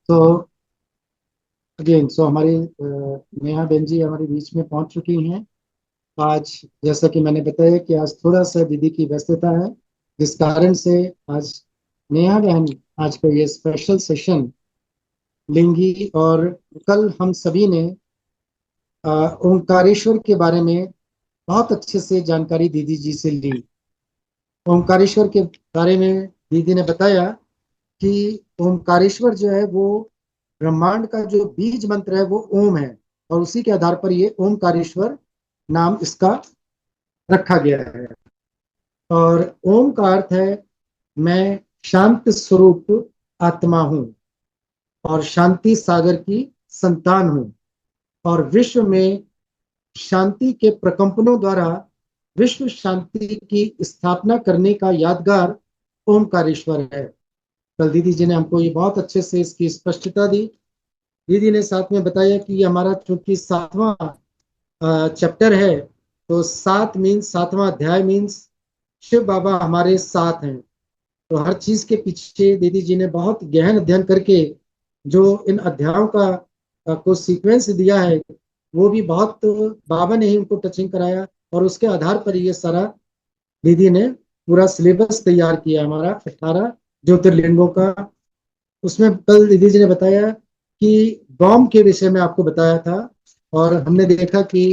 तो अगेन हमारी नेहा बहन जी हमारे बीच में पहुंच चुकी हैं आज। जैसा कि मैंने बताया कि आज थोड़ा सा दीदी की व्यस्तता है, जिस कारण से आज नेहा बहन आज का ये स्पेशल सेशन लेंगी। और कल हम सभी ने अ, ओंकारेश्वर के बारे में बहुत अच्छे से जानकारी दीदी जी से ली। ओंकारेश्वर के बारे में दीदी ने बताया कि ओंकारेश्वर जो है वो ब्रह्मांड का जो बीज मंत्र है वो ओम है, और उसी के आधार पर ये ओंकारेश्वर नाम इसका रखा गया है। और ओम का अर्थ है मैं शांत स्वरूप आत्मा हूं और शांति सागर की संतान हूं, और विश्व में शांति के प्रकंपनों द्वारा विश्व शांति की स्थापना करने का यादगार ओमकारेश्वर है। कल दीदी जी ने हमको ये बहुत अच्छे से इसकी स्पष्टता दी। दीदी ने साथ में बताया कि ये हमारा चूंकि सातवां चैप्टर है, तो सात मीन्स सातवां अध्याय मीन्स शिव बाबा हमारे साथ हैं। तो हर चीज के पीछे दीदी जी ने बहुत गहन अध्ययन करके जो इन अध्यायों का को सीक्वेंस दिया है, वो भी बहुत बाबा ने ही उनको टचिंग कराया, और उसके आधार पर ये सारा दीदी ने पूरा सिलेबस तैयार किया हमारा 18 ज्योतिर्लिंगों का। उसमें कल दीदी जी ने बताया कि बॉम्ब के विषय में आपको बताया था, और हमने देखा कि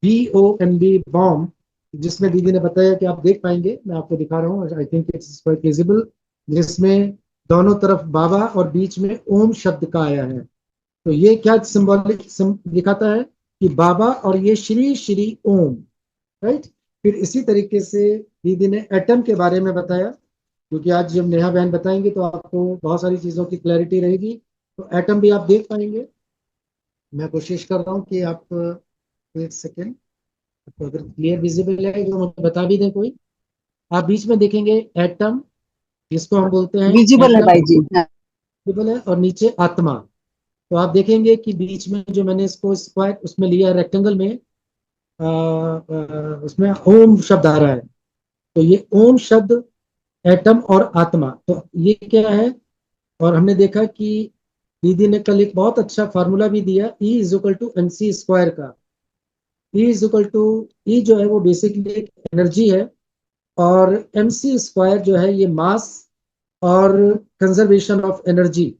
BOMB बॉम्ब, जिसमें दीदी ने बताया कि आप देख पाएंगे, मैं आपको दिखा रहा हूँ, I think it's quite visible, जिसमें दोनों तरफ बाबा और बीच में ओम शब्द का आया है। तो ये क्या सिंबॉलिक दिखाता है कि बाबा और ये श्री श्री ओम, राइट। फिर इसी तरीके से दीदी ने एटम के बारे में बताया, क्योंकि आज जब नेहा बहन बताएंगे तो आपको बहुत सारी चीज़ों की क्लैरिटी रहेगी। तो एटम भी आप देख पाएंगे। मैं कोशिश कर रहा हूँ कि आप एक सेकेंड, आपको अगर क्लियर विजिबल है तो मुझे बता भी दें कोई। आप बीच में देखेंगे एटम, जिसको हम बोलते हैं विजिबल है एटम, भाई जी, हाँ। विजिबल है, और नीचे आत्मा। तो आप देखेंगे कि बीच में जो मैंने इसको स्क्वायर उसमें लिया रेक्टेंगल में, उसमें ओम शब्द आ रहा है। तो ये ओम शब्द, एटम और आत्मा, तो ये क्या है। और हमने देखा कि दीदी ने कल एक बहुत अच्छा फार्मूला भी दिया, E = MC² का। E जो है वो बेसिकली एक एनर्जी है, और MC² जो है ये मास और कंजर्वेशन ऑफ एनर्जी।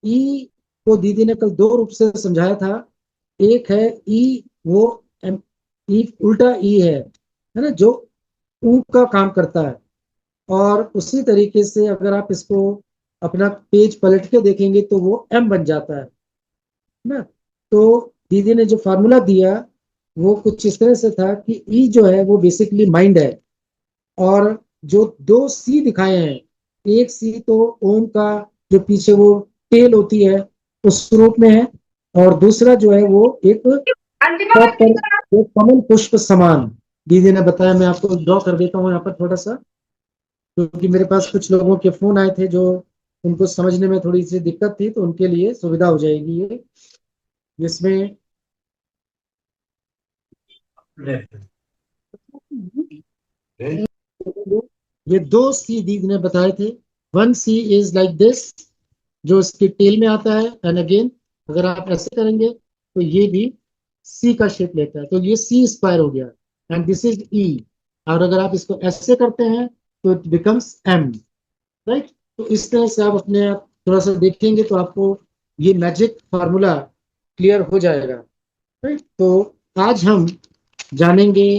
ई को दीदी ने कल दो रूप से समझाया था। एक है ई, वो ई उल्टा ई है ना, जो ऊ का काम करता है। और उसी तरीके से अगर आप इसको अपना पेज पलट के देखेंगे तो वो एम बन जाता है ना। तो दीदी ने जो फार्मूला दिया वो कुछ इस तरह से था कि ई जो है वो बेसिकली माइंड है, और जो दो सी दिखाए हैं, एक सी तो ओम का जो पीछे वो टेल होती है उस रूप में है, और दूसरा जो है वो एक टॉप पर एक कमल पुष्प समान। दीदी ने बताया, मैं आपको ड्रॉ कर देता हूँ यहाँ पर थोड़ा सा, क्योंकि मेरे पास कुछ लोगों के फोन आए थे जो उनको समझने में थोड़ी सी दिक्कत थी, तो उनके लिए सुविधा हो जाएगी ये, जिसमें ये दो सी दीदी ने बताए थे। One C is like this, जो इसके टेल में आता है, एंड अगेन अगर आप ऐसे करेंगे तो ये भी सी का शेप लेता है, तो ये C² हो गया, एंड दिस इज ई। और अगर आप इसको ऐसे करते हैं तो इट बिकम्स एम, राइट। तो इस तरह से आप अपने आप थोड़ा सा देखेंगे तो आपको ये मैजिक फार्मूला क्लियर हो जाएगा, राइट। तो आज हम जानेंगे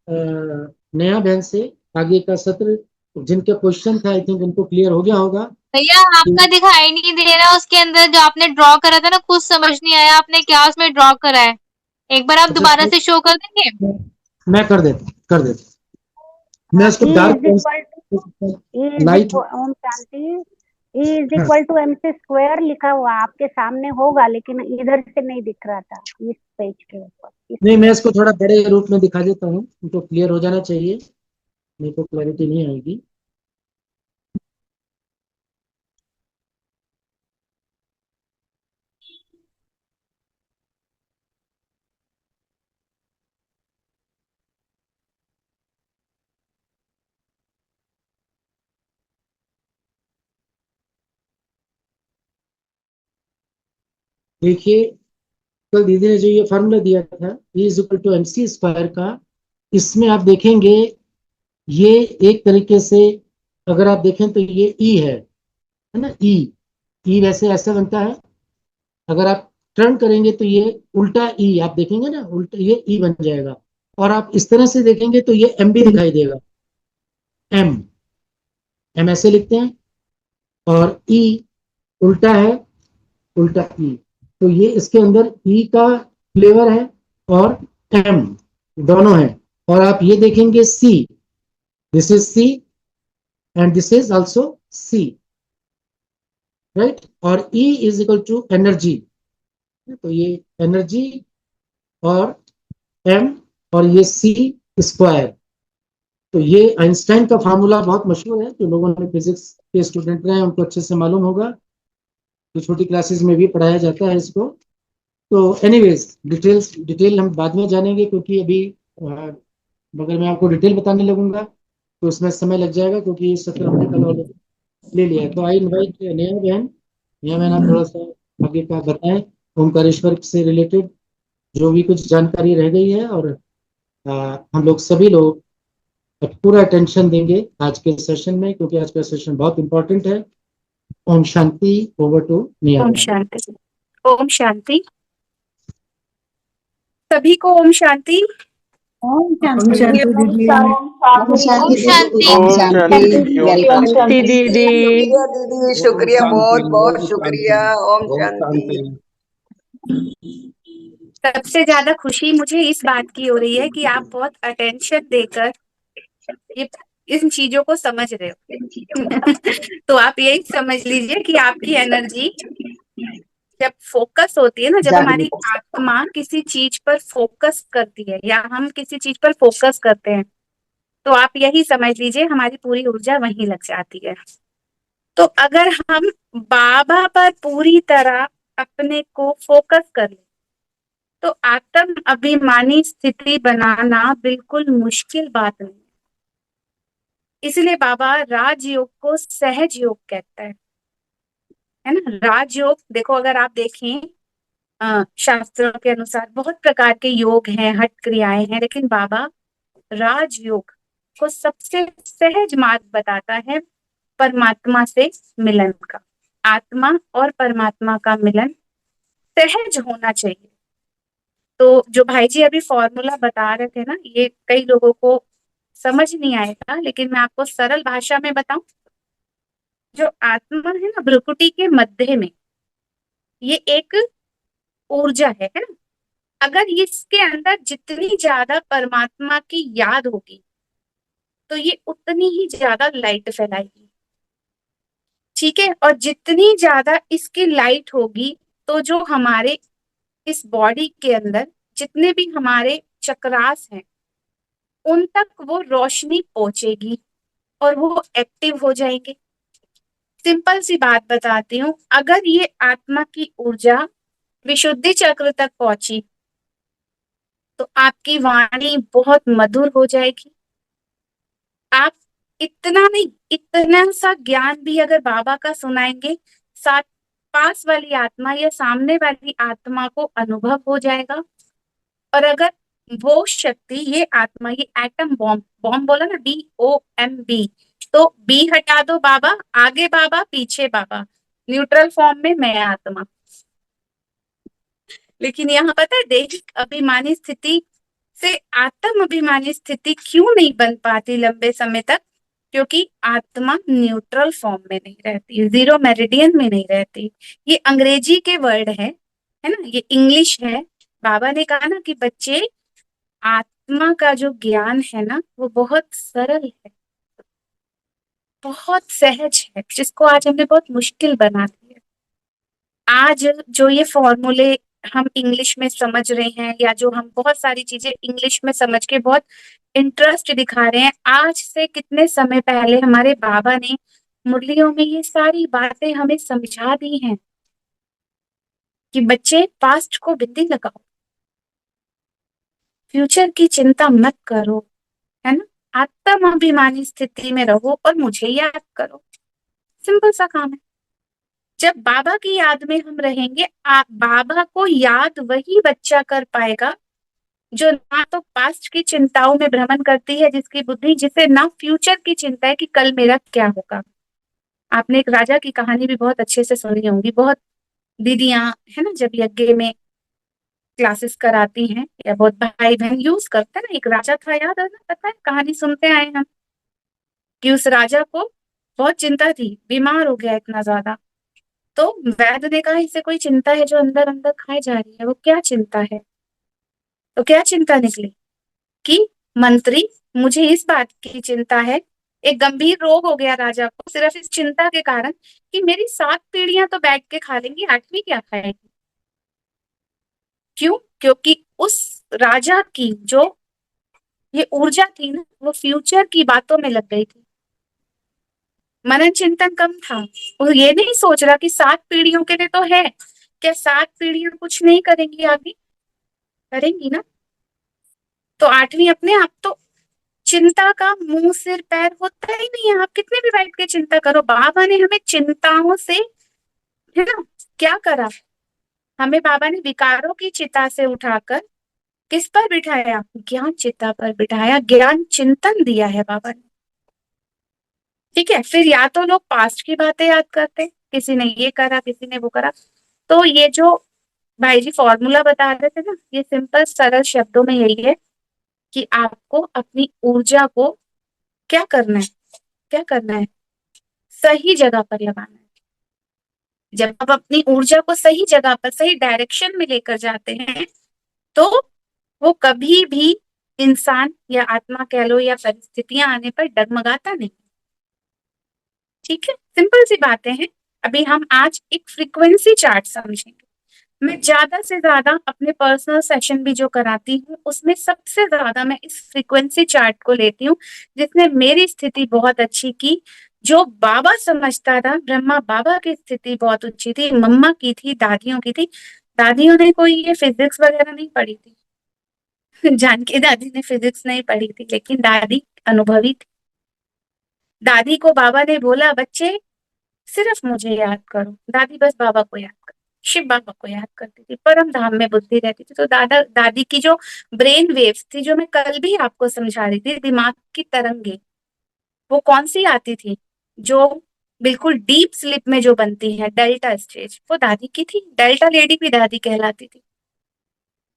नया बहन से आगे का सत्र। जिनके क्वेश्चन था आई थिंक उनको क्लियर हो गया होगा भैया कि आपका दिखाई नहीं दे रहा उसके अंदर जो आपने ड्रॉ करा था ना, कुछ समझ नहीं आया आपने क्या उसमें ड्रॉ करा है। एक बार आप अच्छा दोबारा से शो कर देंगे। मैं कर देता, मैं हाँ, उसको E dark is equal to E is light. Equal ओम शांति, ई इज हाँ, इक्वल टू MC² लिखा हुआ आपके सामने होगा, लेकिन इधर से नहीं दिख रहा था इस पेज के ऊपर, नहीं मैं इसलिए। इसको थोड़ा बड़े रूप में दिखा देता हूँ, उनको क्लियर हो जाना चाहिए, नहीं तो क्लैरिटी नहीं आएगी। देखिए, कल दीदी ने जो ये फॉर्मूला दिया था E = mc² का, इसमें आप देखेंगे ये एक तरीके से अगर आप देखें तो ये ई है ना, ई वैसे ऐसे बनता है। अगर आप टर्न करेंगे तो ये उल्टा ई आप देखेंगे ना, उल्टा ये ई बन जाएगा। और आप इस तरह से देखेंगे तो ये एम भी दिखाई देगा, एम, एम ऐसे लिखते हैं। और ई उल्टा है, उल्टा ई। तो ये इसके अंदर ई का फ्लेवर है और एम दोनों है। और आप ये देखेंगे C, this is C and this is also C, right. और E = एनर्जी, तो ये एनर्जी और एम और ये C²। तो ये आइंस्टाइन का फार्मूला बहुत मशहूर है, जो लोगों ने फिजिक्स के स्टूडेंट रहे हैं उनको अच्छे से मालूम होगा, तो छोटी क्लासेस में भी पढ़ाया जाता है इसको। तो एनीवेज डिटेल हम बाद में जानेंगे, क्योंकि अभी अगर मैं आपको डिटेल बताने लगूंगा तो उसमें समय लग जाएगा, क्योंकि इस सत्र हमने कल ऑलरेडी ले लिया है। तो आई इनवाइट नेहा बहन, नेहा बहन आप थोड़ा सा आगे का बताएं, ओमकारेश्वर से रिलेटेड जो भी कुछ जानकारी रह गई है। और हम लोग सभी लोग पूरा अटेंशन देंगे आज के सेशन में, क्योंकि आज का सेशन बहुत इंपॉर्टेंट है। ओम शांति। ओवर टू नेहा ओम बहन। शांति। ओम शांति। सभी को ओम शांति। ओम ओम शांति। शांति दीदी। ओम शांति ओम शांति। दीदी। ओम शांति। वेलकम शांति दीदी। शुक्रिया दीदी, शुक्रिया, बहुत बहुत शुक्रिया। ओम शांति। सबसे ज्यादा खुशी मुझे इस बात की हो रही है कि आप बहुत अटेंशन देकर ये इन चीजों को समझ रहे हो। तो आप यही समझ लीजिए कि आपकी एनर्जी जब फोकस होती है ना, जब हमारी आत्मा किसी चीज पर फोकस करती है या हम किसी चीज पर फोकस करते हैं, तो आप यही समझ लीजिए हमारी पूरी ऊर्जा वहीं लग जाती है। तो अगर हम बाबा पर पूरी तरह अपने को फोकस कर ले तो आत्म अभिमानी स्थिति बनाना बिल्कुल मुश्किल बात नहीं। इसलिए बाबा राजयोग को सहज योग कहता है ना। राजयोग देखो, अगर आप देखें शास्त्रों के अनुसार बहुत प्रकार के योग हैं, हठ क्रियाएं हैं, लेकिन बाबा राजयोग को सबसे सहज मार्ग बताता है परमात्मा से मिलन का। आत्मा और परमात्मा का मिलन सहज होना चाहिए। तो जो भाई जी अभी फॉर्मूला बता रहे थे ना, ये कई लोगों को समझ नहीं आएगा, लेकिन मैं आपको सरल भाषा में बताऊं। जो आत्मा है ना, भ्रुकुटी के मध्य में ये एक ऊर्जा है ना। अगर इसके अंदर जितनी ज्यादा परमात्मा की याद होगी तो ये उतनी ही ज्यादा लाइट फैलाएगी, ठीक है। और जितनी ज्यादा इसकी लाइट होगी तो जो हमारे इस बॉडी के अंदर जितने भी हमारे चक्रास हैं उन तक वो रोशनी पहुंचेगी और वो एक्टिव हो जाएंगे। सिंपल सी बात बताती हूँ, अगर ये आत्मा की ऊर्जा विशुद्धि चक्र तक पहुंची तो आपकी वाणी बहुत मधुर हो जाएगी। आप इतना नहीं, इतना सा ज्ञान भी अगर बाबा का सुनाएंगे, साथ पास वाली आत्मा या सामने वाली आत्मा को अनुभव हो जाएगा। और अगर वो शक्ति, ये आत्मा, ये एटम बॉम्ब, बॉम्ब बोला ना, BOMB, तो बी हटा दो बाबा, आगे बाबा, पीछे बाबा, न्यूट्रल फॉर्म में मैं आत्मा। लेकिन यहाँ पता है दैहिक अभिमानी स्थिति से आत्म अभिमानी स्थिति क्यों नहीं बन पाती लंबे समय तक? क्योंकि आत्मा न्यूट्रल फॉर्म में नहीं रहती, जीरो मेरिडियन में नहीं रहती। ये अंग्रेजी के वर्ड है ना, ये इंग्लिश है। बाबा ने कहा ना कि बच्चे, आत्मा का जो ज्ञान है ना वो बहुत सरल है, बहुत सहज है, जिसको आज हमने बहुत मुश्किल बना दिया। आज जो ये फॉर्मूले हम इंग्लिश में समझ रहे हैं, या जो हम बहुत सारी चीजें इंग्लिश में समझ के बहुत इंटरेस्ट दिखा रहे हैं, आज से कितने समय पहले हमारे बाबा ने मुरलियों में ये सारी बातें हमें समझा दी हैं कि बच्चे पास्ट को बिंदी लगाओ, फ्यूचर की चिंता मत करो, है ना। आत्माभिमानी स्थिति में रहो और मुझे याद करो। सिंपल सा काम है। जब बाबा की याद में हम रहेंगे, आप बाबा को याद वही बच्चा कर पाएगा जो ना तो पास्ट की चिंताओं में भ्रमण करती है, जिसकी बुद्धि, जिसे ना फ्यूचर की चिंता है कि कल मेरा क्या होगा। आपने एक राजा की कहानी भी बहुत अच्छे से सुनी होगी, बहुत दीदियां है ना जब यज्ञ में क्लासेस कराती हैं, या बहुत भाई बहन यूज करते हैं ना। एक राजा था, याद है ना, पता है, कहानी सुनते आए हम, कि उस राजा को बहुत चिंता थी, बीमार हो गया इतना ज्यादा। तो वैद्य ने कहा इसे कोई चिंता है जो अंदर अंदर खाई जा रही है, वो क्या चिंता है? तो क्या चिंता निकली कि मंत्री, मुझे इस बात की चिंता है, एक गंभीर रोग हो गया राजा को सिर्फ इस चिंता के कारण कि मेरी 7 पीढ़ियां तो बैठ के खा लेंगी, 8वीं क्या खाएगी? क्यों? क्योंकि उस राजा की जो ये ऊर्जा थी ना, वो फ्यूचर की बातों में लग गई थी। मनन चिंतन कम था। वो ये नहीं सोच रहा कि 7 पीढ़ियों के लिए तो है, क्या 7 पीढ़ियां कुछ नहीं करेंगी? आगे करेंगी ना। तो 8वीं अपने आप तो, चिंता का मुंह सिर पैर होता ही नहीं है। आप कितने भी बैठ के चिंता करो, बाबा ने हमें चिंताओं से, है ना, क्या करा? हमें बाबा ने विकारों की चिता से उठाकर किस पर बिठाया? ज्ञान चिता पर बिठाया, ज्ञान चिंतन दिया है बाबा ने। ठीक है, फिर या तो लोग पास्ट की बातें याद करते, किसी ने ये करा, किसी ने वो करा। तो ये जो भाई जी फॉर्मूला बता रहे थे ना, ये सिंपल सरल शब्दों में यही है कि आपको अपनी ऊर्जा को क्या करना है, क्या करना है, सही जगह पर लगाना है। जब आप अपनी ऊर्जा को सही जगह पर, सही डायरेक्शन में लेकर जाते हैं, तो वो कभी भी इंसान या आत्मा कह लो या परिस्थितियां आने पर डगमगाता नहीं। ठीक है, सिंपल सी बातें हैं। अभी हम आज एक फ्रीक्वेंसी चार्ट समझेंगे। मैं ज्यादा से ज्यादा अपने पर्सनल सेशन भी जो कराती हूँ, उसमें सबसे ज्यादा मैं इस फ्रीक्वेंसी चार्ट को लेती हूँ, जिसने मेरी स्थिति बहुत अच्छी की। जो बाबा समझता था, ब्रह्मा बाबा की स्थिति बहुत ऊंची थी, मम्मा की थी, दादियों की थी। दादियों ने कोई ये फिजिक्स वगैरह नहीं पढ़ी थी। जानकी दादी ने फिजिक्स नहीं पढ़ी थी, लेकिन दादी अनुभवी थी। दादी को बाबा ने बोला, बच्चे सिर्फ मुझे याद करो। दादी बस बाबा को याद कर, शिव बाबा को याद करती थी, परम धाम में बुद्धि रहती थी। तो दादा दादी की जो ब्रेन वेव्स थी, जो मैं कल भी आपको समझा रही थी, दिमाग की तरंगे, वो कौन सी आती थी? जो बिल्कुल डीप स्लिप में जो बनती है, डेल्टा स्टेज, वो दादी की थी। डेल्टा लेडी भी दादी कहलाती थी।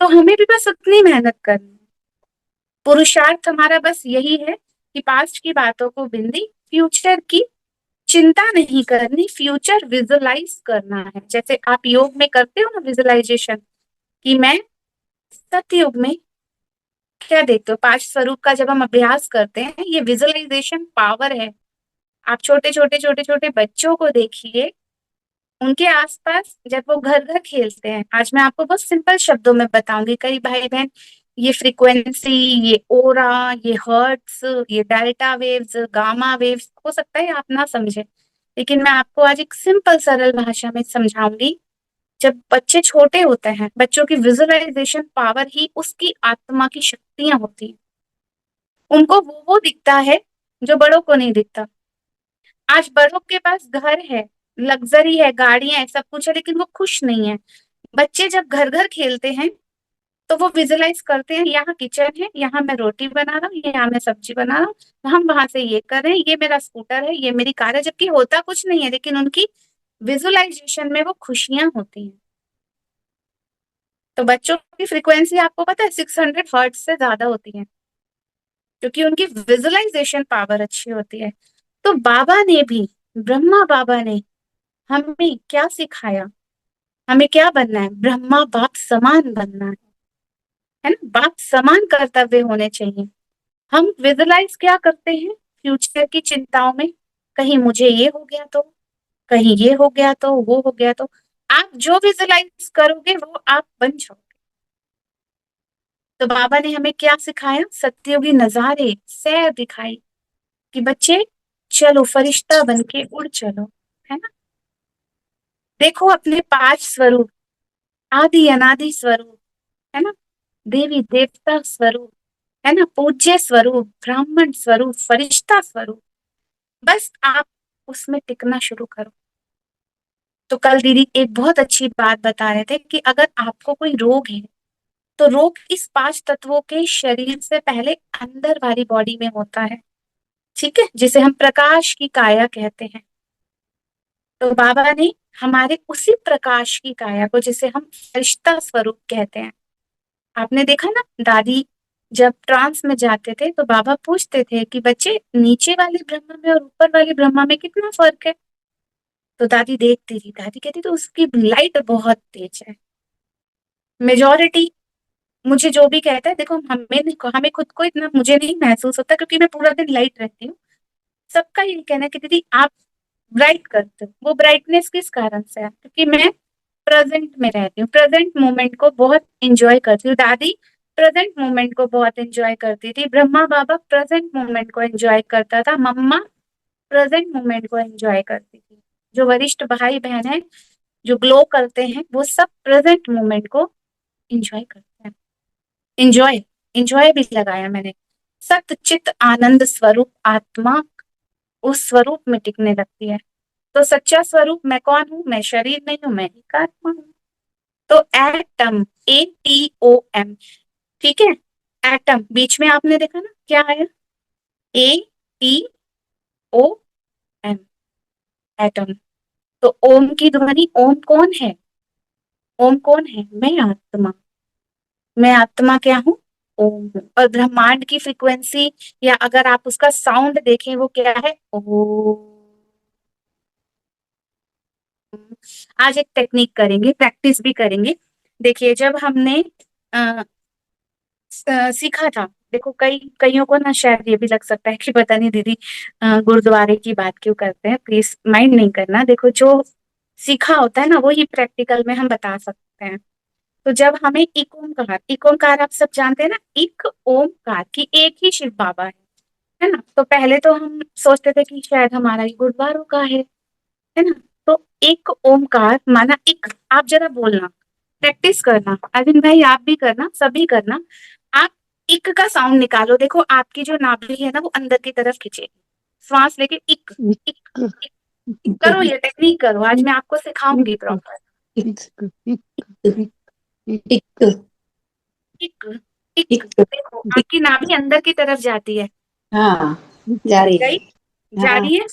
तो हमें भी बस उतनी मेहनत करनी है। पुरुषार्थ हमारा बस यही है कि पास्ट की बातों को बिंदी, फ्यूचर की चिंता नहीं करनी, फ्यूचर विजुअलाइज करना है। जैसे आप योग में करते हो ना विजुअलाइजेशन, कि मैं सतयुग में क्या देखते हो, 5 स्वरूप का जब हम अभ्यास करते हैं, ये विजुअलाइजेशन पावर है। आप छोटे छोटे छोटे छोटे बच्चों को देखिए, उनके आसपास जब वो घर घर खेलते हैं, आज मैं आपको बहुत सिंपल शब्दों में बताऊंगी, कई भाई बहन ये फ्रीक्वेंसी, ये ओरा, ये हर्ट्स, ये डेल्टा वेव्स, गामा वेव्स, हो सकता है आप ना समझे, लेकिन मैं आपको आज एक सिंपल सरल भाषा में समझाऊंगी। जब बच्चे छोटे होते हैं, बच्चों की विजुअलाइजेशन पावर ही उसकी आत्मा की शक्तियां होती हैं। उनको वो दिखता है जो बड़ों को नहीं दिखता। आज बड़ों के पास घर है, लग्जरी है, गाड़ियां है, सब कुछ है, लेकिन वो खुश नहीं है। बच्चे जब घर घर खेलते हैं, तो वो विजुअलाइज करते हैं, यहाँ किचन है, यहाँ मैं रोटी बना रहा हूँ, यहाँ मैं सब्जी बना रहा हूँ, हम वहां से ये कर रहे हैं, ये मेरा स्कूटर है, ये मेरी कार है, जबकि होता कुछ नहीं है, लेकिन उनकी विजुअलाइजेशन में वो खुशियां होती हैं। तो बच्चों की फ्रीक्वेंसी आपको पता है 600 हर्ट्ज से ज्यादा होती है, क्योंकि उनकी विजुअलाइजेशन पावर अच्छी होती है। तो बाबा ने भी, ब्रह्मा बाबा ने हमें क्या सिखाया? हमें क्या बनना है? ब्रह्मा बाप समान बनना है ना, बाप समान कर्तव्य होने चाहिए। हम विजुअलाइज क्या करते हैं फ्यूचर की चिंताओं में? कहीं मुझे ये हो गया तो, कहीं ये हो गया तो, वो हो गया तो। आप जो विजुअलाइज करोगे वो आप बन जाओगे। तो बाबा ने हमें क्या सिखाया? सत्ययुगी नजारे, सैर दिखाई, कि बच्चे चलो फरिश्ता बन के उड़ चलो, है ना। देखो अपने 5 स्वरूप, आदि अनादि स्वरूप, है ना, देवी देवता स्वरूप, है ना, पूज्य स्वरूप, ब्राह्मण स्वरूप, फरिश्ता स्वरूप। बस आप उसमें टिकना शुरू करो। तो कल दीदी एक बहुत अच्छी बात बता रहे थे कि अगर आपको कोई रोग है तो रोग इस 5 तत्वों के शरीर से पहले अंदर वाली बॉडी में होता है, ठीक है, जिसे हम प्रकाश की काया कहते हैं। तो बाबा ने हमारे उसी प्रकाश की काया को, जिसे हम फरिश्ता स्वरूप कहते हैं, आपने देखा ना, दादी जब ट्रांस में जाते थे तो बाबा पूछते थे कि बच्चे नीचे वाले ब्रह्मा में और ऊपर वाले ब्रह्मा में कितना फर्क है। तो दादी देखती थी, दादी कहती तो उसकी लाइट बहुत तेज है। मेजोरिटी मुझे जो भी कहता है, देखो हमें खुद को इतना मुझे नहीं महसूस होता क्योंकि मैं पूरा दिन लाइट रहती हूँ। सबका ये कहना है कि दीदी आप ब्राइट करते हो। वो ब्राइटनेस किस कारण से है? क्योंकि मैं प्रेजेंट में रहती हूँ, प्रेजेंट मोमेंट को बहुत इंजॉय करती हूँ। दादी प्रेजेंट मोमेंट को बहुत इंजॉय करती थी, ब्रह्मा बाबा प्रेजेंट मोमेंट को एंजॉय करता था, मम्मा प्रेजेंट मोमेंट को एंजॉय करती थी। जो वरिष्ठ भाई बहन है जो ग्लो करते हैं वो सब प्रेजेंट मोमेंट को एंजॉय करते हैं। इंजॉय, इंजॉय भी लगाया मैंने। सत चित आनंद स्वरूप आत्मा उस स्वरूप में टिकने लगती है। तो सच्चा स्वरूप मैं कौन हूं? मैं शरीर नहीं हूं, मैं एक आत्मा हूं। तो एटम, ATOM, ठीक है, एटम बीच में आपने देखा ना क्या आया? ATOM, atom. तो ओम की ध्वनि, ओम कौन है? ओम कौन है? मैं आत्मा। मैं आत्मा क्या हूँ? ओम हूँ। और ब्रह्मांड की फ्रीक्वेंसी, या अगर आप उसका साउंड देखें, वो क्या है? ओम। आज एक टेक्निक करेंगे, प्रैक्टिस भी करेंगे। देखिए जब हमने अ, सीखा था, देखो कईयों को ना शायद ये भी लग सकता है कि पता नहीं दीदी गुरुद्वारे की बात क्यों करते हैं, प्लीज माइंड नहीं करना। देखो जो सीखा होता है ना वो ही प्रैक्टिकल में हम बता सकते हैं। तो जब हमें इक ओंकार आप सब जानते हैं ना, इक ओंकार की एक ही शिव बाबा है ना। तो पहले तो हम सोचते थे कि शायद हमारा ही गुरुद्वारों का है ना। तो एक ओंकार माना इक, आप जरा बोलना, प्रैक्टिस करना, अरविंद भाई आप भी करना, सभी करना। आप इक का साउंड निकालो, देखो आपकी जो नाभि है ना वो अंदर की तरफ खिंचेगी। श्वास लेके इक, इक, इक, करो, ये टेक्निक करो, आज मैं आपको सिखाऊंगी प्रॉपर। इक, इक, देखो आपकी नाभि अंदर की तरफ जाती है। हाँ, जा रही है। गई? जा हाँ, रही है?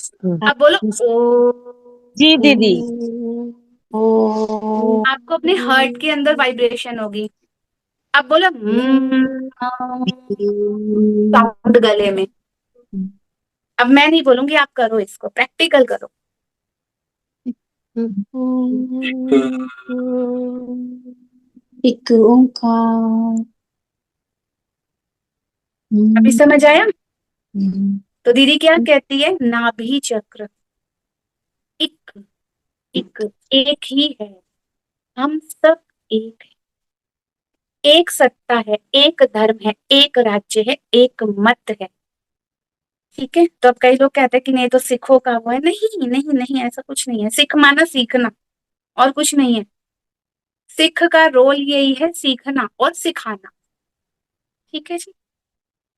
अब बोलो ओ। जी दीदी। आपको अपने हार्ट के अंदर वाइब्रेशन होगी। अब बोलो साउंड गले में। अब मैं नहीं बोलूंगी, आप करो, इसको प्रैक्टिकल करो। एक ओंकार। अभी समझ आया? तो दीदी क्या कहती है? नाभि चक्र इक, इक, एक ही है, हम सब एक है, एक सत्ता है, एक धर्म है, एक राज्य है, एक मत है। ठीक है। तो अब कई लोग कहते हैं कि नहीं तो सिखों का वो है। नहीं नहीं नहीं, ऐसा कुछ नहीं है। सिख माना सीखना, और कुछ नहीं है। सिख का रोल यही है, सीखना और सिखाना। ठीक है जी।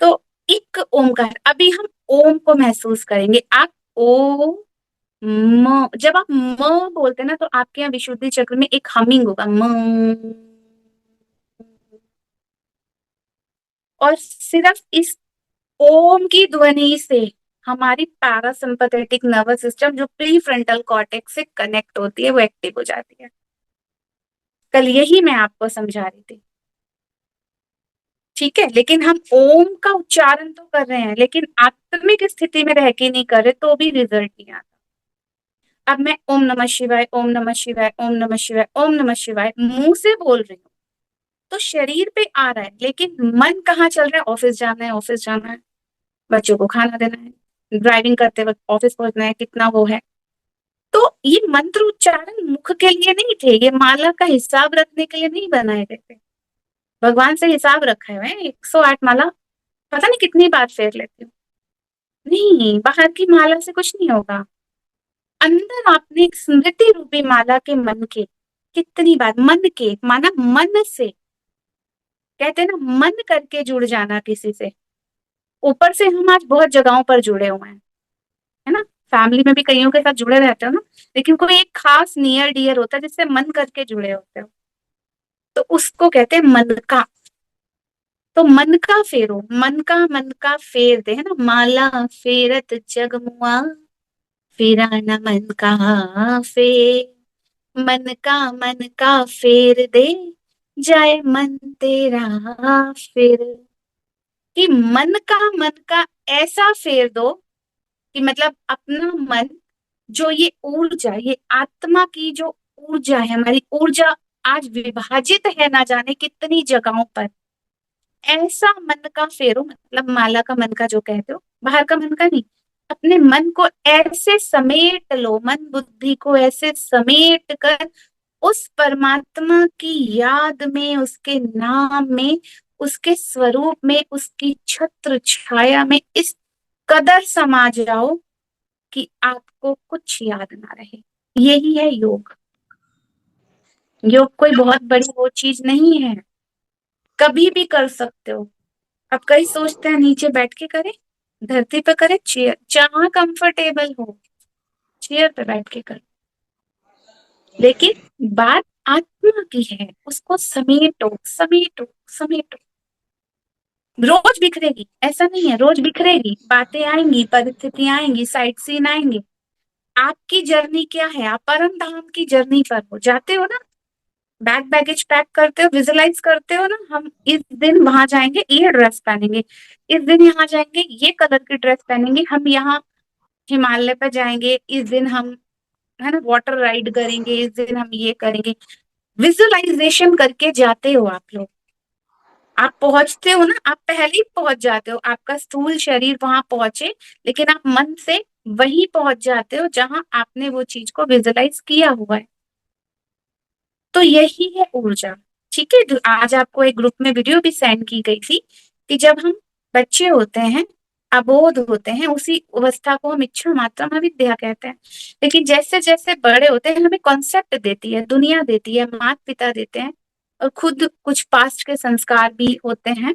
तो एक ओमकार, अभी हम ओम को महसूस करेंगे। आप ओ म, जब आप म बोलते हैं ना तो आपके यहाँ विशुद्धि चक्र में एक हमिंग होगा, म। और सिर्फ इस ओम की ध्वनि से हमारी पैरासिम्पथेटिक नर्वस सिस्टम जो प्री फ्रंटल कॉर्टेक्स से कनेक्ट होती है वो एक्टिव हो जाती है। कल यही मैं आपको समझा रही थी। ठीक है। लेकिन हम ओम का उच्चारण तो कर रहे हैं, लेकिन आत्मिक स्थिति में रह के नहीं कर रहे, तो भी रिजल्ट नहीं आता। अब मैं ओम नमः शिवाय, ओम नमः शिवाय, ओम नमः शिवाय, ओम नमः शिवाय मुंह से बोल रही हूँ तो शरीर पे आ रहा है, लेकिन मन कहाँ चल रहा है? ऑफिस जाना है, ऑफिस जाना है, बच्चों को खाना देना है, ड्राइविंग करते वक्त ऑफिस पहुंचना है, कितना वो है। तो ये मंत्र उच्चारण मुख के लिए नहीं थे, ये माला का हिसाब रखने के लिए नहीं बनाए गए थे। भगवान से हिसाब रखा है 108 माला, पता नहीं कितनी बार फेर लेती हूँ। नहीं, बाहर की माला से कुछ नहीं होगा। अंदर आपने एक स्मृति रूपी माला के मन के, कितनी बार मन के माना मन से, कहते हैं ना मन करके जुड़ जाना किसी से। ऊपर से हम आज बहुत जगहों पर जुड़े हुए हैं, है ना। फैमिली में भी कईयों के साथ जुड़े रहते हो ना, लेकिन कोई एक खास नियर डियर होता है जिससे मन करके जुड़े होते हो, तो उसको कहते हैं मन का। तो मन का फेरो, मन का फेर दे, है ना, माला फेरत जगमुआ, फेरा न मन का फेर, मन का फेर दे, जाए मन तेरा फिर। कि मन का ऐसा फेर दो कि मतलब अपना मन, जो ये ऊर्जा, ये आत्मा की जो ऊर्जा है, हमारी ऊर्जा आज विभाजित है ना जाने कितनी जगहों पर, ऐसा मन का फेरो, मतलब माला का मन का जो कहते हो, बाहर का मन का नहीं, अपने मन को ऐसे समेट लो, मन बुद्धि को ऐसे समेट कर उस परमात्मा की याद में, उसके नाम में, उसके स्वरूप में, उसकी छत्र छाया में इस कदर समा जाओ कि आपको कुछ याद ना रहे। यही है योग। योग कोई बहुत बड़ी वो चीज नहीं है, कभी भी कर सकते हो। अब कई सोचते हैं नीचे बैठ के करें, धरती पे करें, चेयर जहां कंफर्टेबल हो चेयर पे बैठ के करें, लेकिन बात आत्मा की है, उसको समेटो समेटो समेटो। रोज बिखरेगी ऐसा नहीं है, रोज बिखरेगी, बातें आएंगी, परिस्थितियां आएंगी, साइट सीन आएंगे। आपकी जर्नी क्या है, आप परम धाम की जर्नी पर हो, जाते हो ना, बैग बैगेज पैक करते हो, विजुलाइज करते हो ना, हम इस दिन वहां जाएंगे, ये ड्रेस पहनेंगे, इस दिन यहाँ जाएंगे, ये कलर की ड्रेस पहनेंगे, हम यहाँ हिमालय पर जाएंगे, इस दिन हम, है ना, वाटर राइड करेंगे, इस दिन हम ये करेंगे। विजुअलाइजेशन करके जाते हो आप लोग। आप पहुंचते हो ना, आप पहले ही पहुंच जाते हो, आपका स्थूल शरीर वहां पहुंचे, लेकिन आप मन से वहीं पहुंच जाते हो जहां आपने वो चीज को विजुअलाइज किया हुआ है। तो यही है ऊर्जा। ठीक है, जो आज आपको एक ग्रुप में वीडियो भी सेंड की गई थी कि जब हम बच्चे होते हैं, अबोध होते हैं, उसी अवस्था को हम इच्छा मात्रम अविद्या कहते हैं। लेकिन जैसे जैसे बड़े होते हैं, हमें कॉन्सेप्ट देती है, दुनिया देती है, माता पिता देते हैं, और खुद कुछ पास्ट के संस्कार भी होते हैं,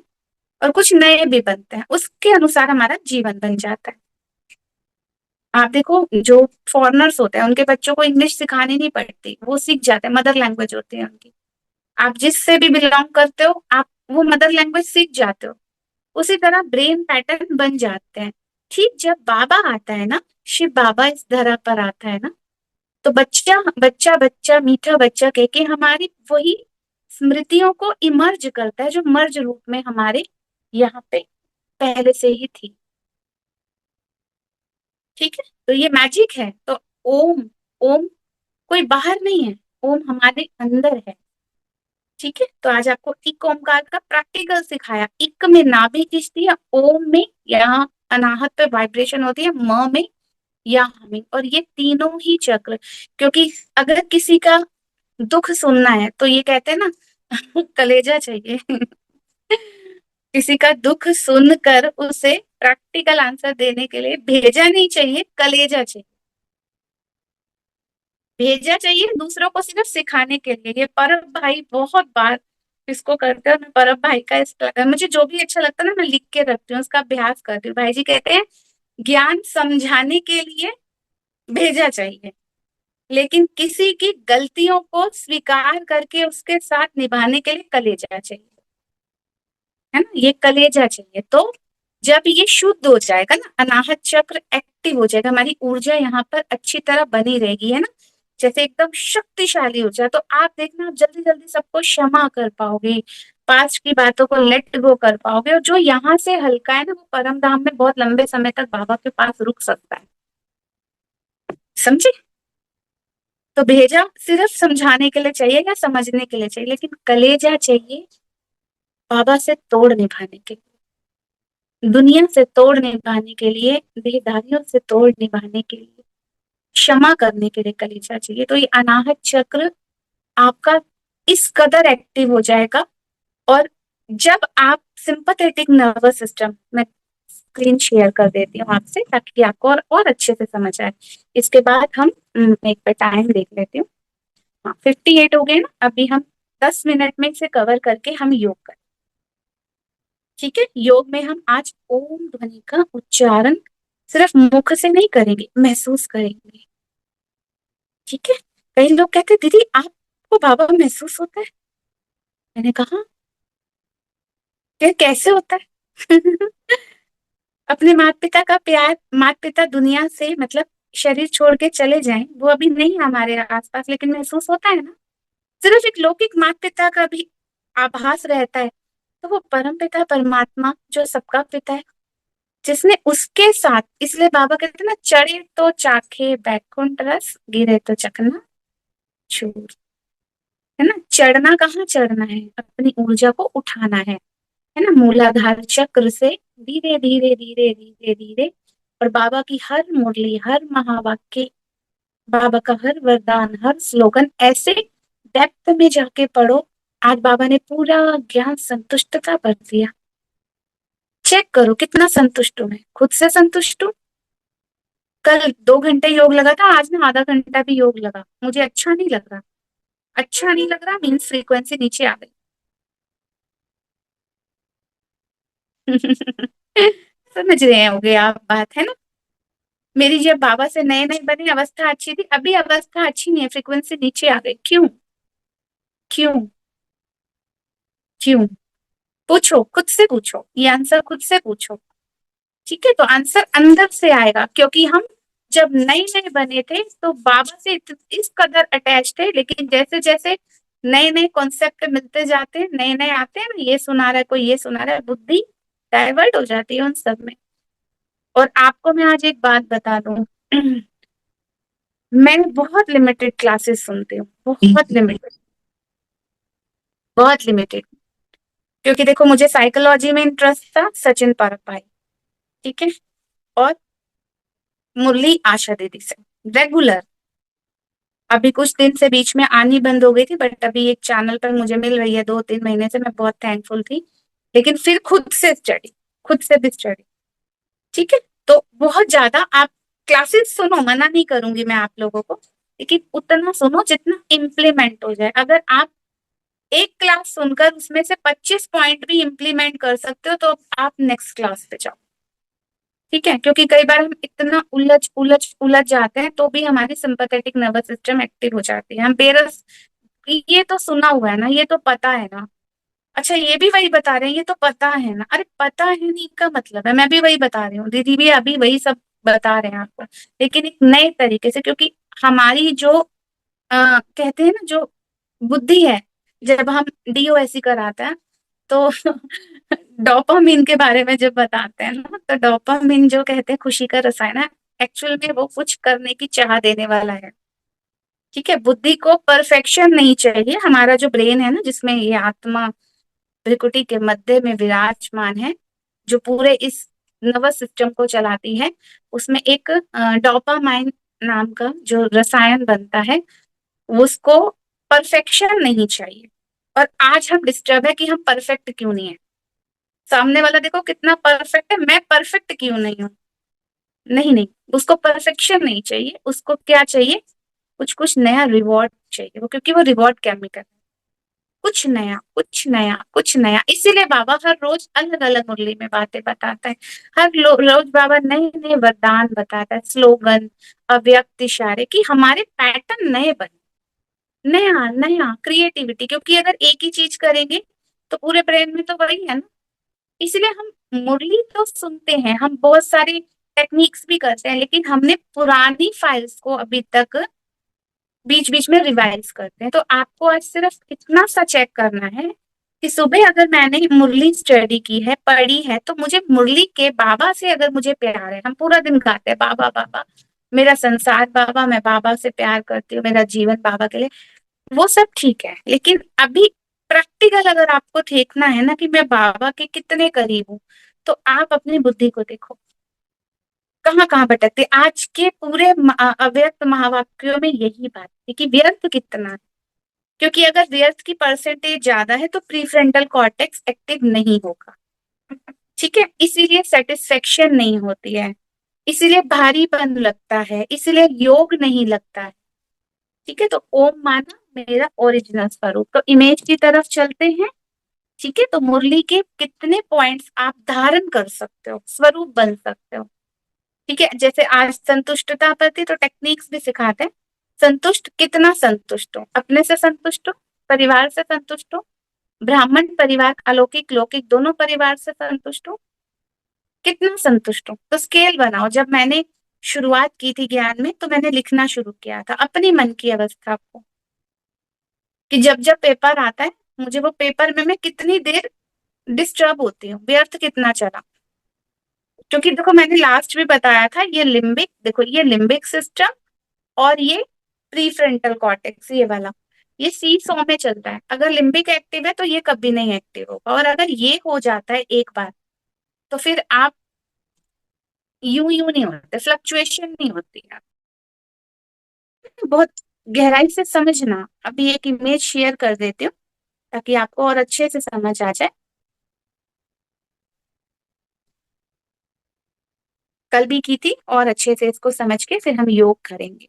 और कुछ नए भी बनते हैं, उसके अनुसार हमारा जीवन बन जाता है। आप देखो, जो फॉरेनर्स होते हैं उनके बच्चों को इंग्लिश सिखानी नहीं पड़ती, वो सीख जाते हैं, मदर लैंग्वेज होती है उनकी। आप जिससे भी बिलोंग करते हो, आप वो मदर लैंग्वेज सीख जाते हो, उसी तरह ब्रेन पैटर्न बन जाते हैं। ठीक जब बाबा आता है ना, शिव बाबा इस धरा पर आता है ना, तो बच्चा बच्चा बच्चा मीठा बच्चा कह के हमारी वही स्मृतियों को इमर्ज करता है, जो मर्ज रूप में हमारे यहाँ पे पहले से ही थी। ठीक है, तो ये मैजिक है। तो ओम, ओम कोई बाहर नहीं है, ओम हमारे अंदर है। ठीक है, तो आज आपको इक ओमकार का प्रैक्टिकल सिखाया। इक में नाभि खींचती है, ओम में यहाँ अनाहत पे वाइब्रेशन होती है, म में या हमें, और ये तीनों ही चक्र। क्योंकि अगर किसी का दुख सुनना है तो ये कहते हैं ना कलेजा चाहिए किसी का दुख सुनकर उसे प्रैक्टिकल आंसर देने के लिए भेजा नहीं चाहिए, कलेजा चाहिए। भेजा चाहिए दूसरों को सिर्फ सिखाने के लिए। ये परब भाई बहुत बार इसको करते हैं, मैं परब भाई का मुझे जो भी अच्छा लगता है ना, मैं लिख के रखती हूँ, उसका अभ्यास करती हूँ। भाई जी कहते हैं ज्ञान समझाने के लिए भेजा चाहिए, लेकिन किसी की गलतियों को स्वीकार करके उसके साथ निभाने के लिए कलेजा चाहिए, है ना, ये कलेजा चाहिए। तो जब ये शुद्ध हो जाएगा ना, अनाहत चक्र एक्टिव हो जाएगा, हमारी ऊर्जा यहाँ पर अच्छी तरह बनी रहेगी, है ना, जैसे एकदम शक्तिशाली हो जाए, तो आप देखना, आप जल्दी जल्दी सबको क्षमा कर पाओगे, पास्ट की बातों को लेट गो कर पाओगे, और जो यहाँ से हल्का है ना, वो परम धाम में बहुत लंबे समय तक बाबा के पास रुक सकता है। समझे? तो भेजा सिर्फ समझाने के लिए चाहिए या समझने के लिए चाहिए, लेकिन कलेजा चाहिए बाबा से तोड़ निभाने के लिए, दुनिया से तोड़ निभाने के लिए, देहधारियों से तोड़ निभाने के लिए, क्षमा करने के लिए कलेजा चाहिए। तो ये अनाहत चक्र आपका इस कदर एक्टिव हो जाएगा। और जब आप सिंपैथेटिक नर्वस सिस्टम में, स्क्रीन शेयर कर देती हूँ आपसे ताकि आपको और अच्छे से समझ आए। इसके बाद हम एक पे टाइम देख लेती हूँ। हाँ, 58 हो गए ना, अभी हम 10 मिनट में इसे कवर करके हम योग करें। ठीक है, योग में हम आज ओम ध्वनि का उच्चारण सिर्फ मुख से नहीं करेंगे, महसूस करेंगे। ठीक है। कई लोग कहते दीदी आपको बाबा महसूस होता है। मैंने कहा कैसे होता है? अपने माता पिता का प्यार, माता पिता दुनिया से मतलब शरीर छोड़ के चले जाएं, वो अभी नहीं है हमारे आसपास, लेकिन महसूस होता है ना। सिर्फ एक लौकिक माता पिता का भी आभास रहता है, तो वो परम पिता परमात्मा जो सबका पिता है, जिसने उसके साथ, इसलिए बाबा कहते हैं ना, चढ़े तो चाखे बैकुंठ रस, गिरे तो चकना चूर। है ना, चढ़ना कहाँ चढ़ना है, अपनी ऊर्जा को उठाना है ना, मूलाधार चक्र से धीरे धीरे धीरे धीरे धीरे। और बाबा की हर मुरली, हर महावाक्य, बाबा का हर वरदान, हर स्लोगन ऐसे डेप्थ में जाके पढ़ो। आज बाबा ने पूरा ज्ञान संतुष्टता भर दिया। चेक करो कितना संतुष्ट हूं मैं, खुद से संतुष्ट हूँ। कल 2 घंटे योग लगा था, आज ना आधा घंटा भी योग लगा, मुझे अच्छा नहीं लग रहा। अच्छा नहीं लग रहा मीन्स फ्रीक्वेंसी नीचे आ गई। समझ रहे होगे आप बात, है ना। मेरी जब बाबा से नए नए बनी अवस्था अच्छी थी, अभी अवस्था अच्छी नहीं है, फ्रीक्वेंसी नीचे आ गई। क्यों? क्यों? क्यों? पूछो, खुद से पूछो, ये आंसर खुद से पूछो। ठीक है, तो आंसर अंदर से आएगा, क्योंकि हम जब नए नए बने थे तो बाबा से इस कदर अटैच थे, लेकिन जैसे जैसे नए नए कॉन्सेप्ट मिलते जाते हैं, नए नए आते हैं ना, ये सुना रहा है कोई, ये सुना रहा है, बुद्धि डाइवर्ट हो जाती है उन सब में। और आपको मैं आज एक बात बता दूं, मैं बहुत लिमिटेड क्लासेस सुनती हूँ, बहुत लिमिटेड, बहुत लिमिटेड। क्योंकि देखो, मुझे साइकोलॉजी में इंटरेस्ट था, सचिन पारख भाई, ठीक है, और मुरली आशा दीदी से रेगुलर। अभी कुछ दिन से बीच में आनी बंद हो गई थी, बट अभी एक चैनल पर मुझे मिल रही है 2-3 महीने से, मैं बहुत थैंकफुल थी। लेकिन फिर खुद से स्टडी, खुद से भी स्टडी। ठीक है, तो बहुत ज्यादा आप क्लासेस सुनो, मना नहीं करूंगी मैं आप लोगों को, लेकिन उतना सुनो जितना इम्प्लीमेंट हो जाए। अगर आप एक क्लास सुनकर उसमें से 25 पॉइंट भी इम्प्लीमेंट कर सकते हो, तो आप नेक्स्ट क्लास पे जाओ। ठीक है, क्योंकि कई बार हम इतना उलझ उलझ उलझ जाते हैं, तो भी हमारी सिंपैथेटिक नर्वस सिस्टम एक्टिव हो जाती है। हम बेरस, ये तो सुना हुआ है ना, ये तो पता है ना, अच्छा ये भी वही बता रहे हैं, ये तो पता है ना। अरे पता है नहीं का मतलब है, मैं भी वही बता रही हूँ, दीदी भी अभी वही सब बता रहे हैं आपको, लेकिन एक नए तरीके से। क्योंकि हमारी जो कहते हैं ना, जो बुद्धि है, जब हम डीओएसी कराते हैं तो डोपामिन के बारे में जब बताते हैं ना, तो डोपामिन जो कहते हैं खुशी का रसायन है, एक्चुअल में वो कुछ करने की चाह देने वाला है। ठीक है, बुद्धि को परफेक्शन नहीं चाहिए। हमारा जो ब्रेन है ना, जिसमें ये आत्मा भ्रिकुटी के मध्य में विराजमान है, जो पूरे इस नर्वस सिस्टम को चलाती है, उसमें एक डोपामाइन नाम का जो रसायन बनता है, उसको परफेक्शन नहीं चाहिए। और आज हम डिस्टर्ब है कि हम परफेक्ट क्यों नहीं है। सामने वाला देखो कितना परफेक्ट है, मैं परफेक्ट क्यों नहीं हूँ। नहीं नहीं, उसको परफेक्शन नहीं चाहिए, उसको क्या चाहिए, कुछ कुछ नया रिवॉर्ड चाहिए वो, क्योंकि वो रिवॉर्ड केमिकल, कुछ नया कुछ नया कुछ नया। इसीलिए बाबा हर रोज अलग अलग मुरली में बातें बताता है, हर रोज बाबा नए नए वरदान बताता है, स्लोगन, अव्यक्त इशारे, कि हमारे पैटर्न नए बने, नया नया क्रिएटिविटी। क्योंकि अगर एक ही चीज करेंगे तो पूरे ब्रेन में तो वही है ना। इसलिए हम मुरली तो सुनते हैं, हम बहुत सारी टेक्निक्स भी करते हैं, लेकिन हमने पुरानी फाइल्स को अभी तक बीच बीच में रिवाइज करते हैं। तो आपको आज सिर्फ इतना सा चेक करना है कि सुबह अगर मैंने मुरली स्टडी की है, पढ़ी है, तो मुझे मुरली के बाबा से अगर मुझे प्यार है, हम पूरा दिन गाते हैं बाबा बाबा, मेरा संसार बाबा, मैं बाबा से प्यार करती हूँ, मेरा जीवन बाबा के लिए, वो सब ठीक है। लेकिन अभी प्रैक्टिकल अगर आपको देखना है ना कि मैं बाबा के कितने करीब हूँ, तो आप अपनी बुद्धि को देखो कहाँ कहाँ भटकते। आज के पूरे अव्यक्त महावाक्यों में यही बात है कि व्यर्थ कितना है। क्योंकि अगर व्यर्थ की परसेंटेज ज्यादा है तो प्रीफ्रंटल कॉर्टेक्स एक्टिव नहीं होगा। ठीक है, इसीलिए सेटिस्फेक्शन नहीं होती है, इसीलिए भारीपन लगता है, इसीलिए योग नहीं लगता है। ठीक है, तो ओम माना मेरा ओरिजिनल स्वरूप। तो इमेज की तरफ चलते हैं। ठीक है, तो मुरली के कितने पॉइंट्स आप धारण कर सकते हो, स्वरूप बन सकते हो। ठीक है, जैसे आज संतुष्टता पर थी तो टेक्निक्स भी सिखाते हैं। संतुष्ट, कितना संतुष्ट हो, अपने से संतुष्ट हो, परिवार से संतुष्ट हो, ब्राह्मण परिवार, अलौकिक लौकिक दोनों परिवार से संतुष्ट हो, कितना संतुष्ट हो। तो स्केल बनाओ। जब मैंने शुरुआत की थी ज्ञान में तो मैंने लिखना शुरू किया था अपनी मन की अवस्था को, कि जब जब पेपर आता है मुझे वो पेपर में मैं कितनी देर डिस्टर्ब होती हूँ, व्यर्थ कितना चला। क्योंकि देखो मैंने लास्ट भी बताया था, ये लिम्बिक, देखो ये लिम्बिक सिस्टम और ये प्रीफ्रंटल कॉर्टेक्स, ये वाला, ये सी सॉ में चलता है। अगर लिम्बिक एक्टिव है तो ये कभी नहीं एक्टिव होगा, और अगर ये हो जाता है एक बार तो फिर आप यूं यूं नहीं होते, फ्लक्चुएशन नहीं होती है। बहुत गहराई से समझना। अभी एक इमेज शेयर कर देती हूँ ताकि आपको और अच्छे से समझ आ जाए। कल भी की थी और अच्छे से इसको समझ के फिर हम योग करेंगे।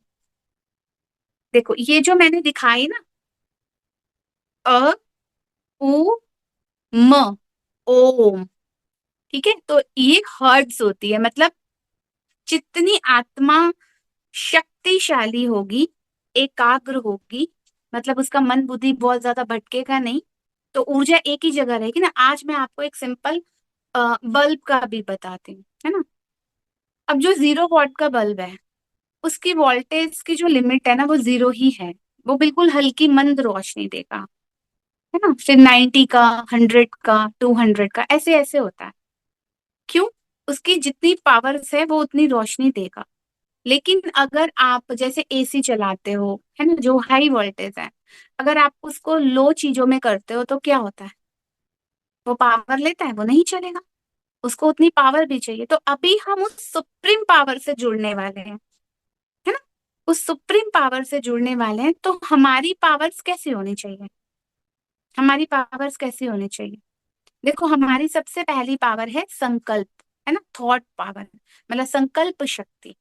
देखो ये जो मैंने दिखाई ना, अ उ म, ओम, ठीक है, तो ये हर्ट्स होती है। मतलब जितनी आत्मा शक्तिशाली होगी, एकाग्र होगी, मतलब उसका मन बुद्धि बहुत ज्यादा भटकेगा नहीं, तो ऊर्जा एक ही जगह रहेगी ना। आज मैं आपको एक सिंपल बल्ब का भी बताती हूँ, है ना। अब जो 0 वॉट का बल्ब है उसकी वोल्टेज की जो लिमिट है ना वो 0 ही है। वो बिल्कुल हल्की मंद रोशनी देगा, है ना। फिर 90 का, 100 का, 200 का, ऐसे ऐसे होता है। क्यों? उसकी जितनी पावर्स है वो उतनी रोशनी देगा। लेकिन अगर आप जैसे एसी चलाते हो, है ना, जो हाई वोल्टेज है, अगर आप उसको लो चीजों में करते हो तो क्या होता है, वो पावर लेता है, वो नहीं चलेगा। उसको उतनी पावर भी चाहिए। तो अभी हम उस सुप्रीम पावर से जुड़ने वाले हैं, है ना। उस सुप्रीम पावर से जुड़ने वाले हैं, तो हमारी पावर्स कैसी होनी चाहिए, हमारी पावर्स कैसी होनी चाहिए। देखो हमारी सबसे पहली पावर है संकल्प, है ना, थॉट पावर, मतलब संकल्प शक्ति।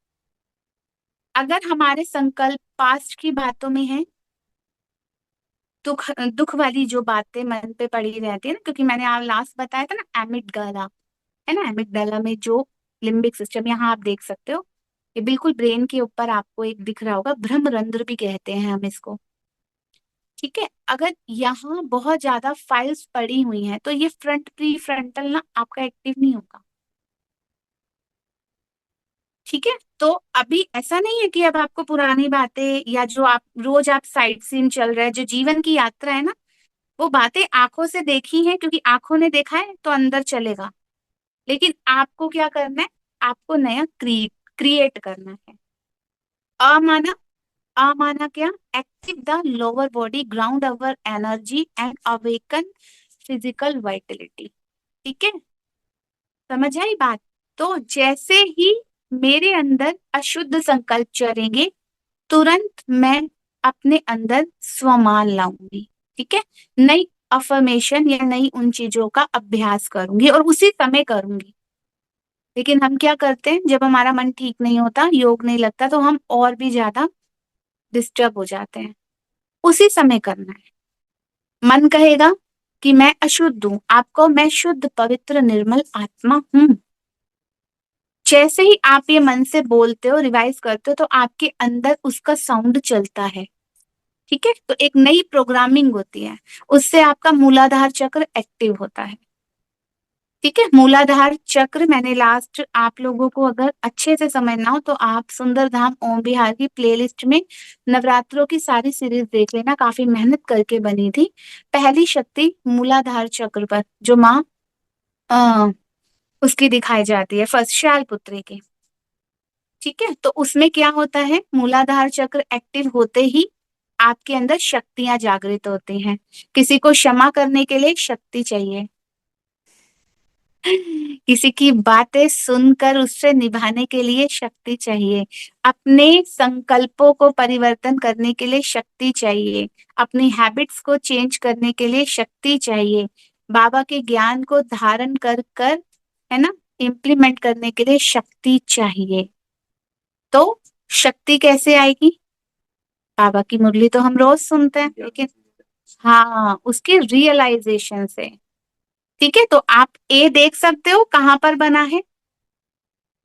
अगर हमारे संकल्प पास्ट की बातों में है, दुख दुख वाली जो बातें मन पे पड़ी रहती है ना, क्योंकि मैंने आप लास्ट बताया था ना, एमिगडाला, है ना, एमिगडाला में जो लिम्बिक सिस्टम, यहाँ आप देख सकते हो, ये बिल्कुल ब्रेन के ऊपर आपको एक दिख रहा होगा, भ्रमरंध्र भी कहते हैं हम इसको, ठीक है। अगर यहाँ बहुत ज्यादा फाइल्स पड़ी हुई हैं तो ये फ्रंट प्री फ्रंटल ना आपका एक्टिव नहीं होगा, ठीक है। तो अभी ऐसा नहीं है कि अब आपको पुरानी बातें, या जो आप रोज आप साइट सीन चल रहा है, जो जीवन की यात्रा है ना, वो बातें आंखों से देखी है, क्योंकि आंखों ने देखा है तो अंदर चलेगा। लेकिन आपको क्या करना है, आपको नया क्रिएट करना है। अमाना, अमाना क्या, active the lower body, ground our energy and awaken physical Vitality, ठीक है, समझ आई बात। तो जैसे ही मेरे अंदर अशुद्ध संकल्प चलेंगे, तुरंत मैं अपने अंदर स्वमान लाऊंगी, ठीक है। नई अफर्मेशन या नई उन चीजों का अभ्यास करूंगी और उसी समय करूंगी। लेकिन हम क्या करते हैं, जब हमारा मन ठीक नहीं होता, योग नहीं लगता, तो हम और भी ज्यादा डिस्टर्ब हो जाते हैं। उसी समय करना है। मन कहेगा कि मैं अशुद्ध हूं, आपको मैं शुद्ध पवित्र निर्मल आत्मा हूं। जैसे ही आप ये मन से बोलते हो, रिवाइज करते हो, तो आपके अंदर उसका साउंड चलता है, ठीक है। तो एक नई प्रोग्रामिंग होती है, उससे आपका मूलाधार चक्र एक्टिव होता है, ठीक है। मूलाधार चक्र मैंने लास्ट, आप लोगों को अगर अच्छे से समझना हो तो आप सुंदर धाम ओम बिहार की प्लेलिस्ट में नवरात्रों की सारी सीरीज देख लेना, काफी मेहनत करके बनी थी। पहली शक्ति मूलाधार चक्र पर जो माँ उसकी दिखाई जाती है, फर्स्ट शैलपुत्री की, ठीक है। तो उसमें क्या होता है, मूलाधार चक्र एक्टिव होते ही आपके अंदर शक्तियां जागृत होती हैं। किसी को क्षमा करने के लिए शक्ति चाहिए, किसी की बातें सुनकर उससे निभाने के लिए शक्ति चाहिए, अपने संकल्पों को परिवर्तन करने के लिए शक्ति चाहिए, अपनी हैबिट्स को चेंज करने के लिए शक्ति चाहिए, बाबा के ज्ञान को धारण कर कर, है ना, इम्प्लीमेंट करने के लिए शक्ति चाहिए। तो शक्ति कैसे आएगी, बाबा की मुरली तो हम रोज सुनते हैं, लेकिन हाँ, उसके रियलाइजेशन से, ठीक है। तो आप ए देख सकते हो कहाँ पर बना है,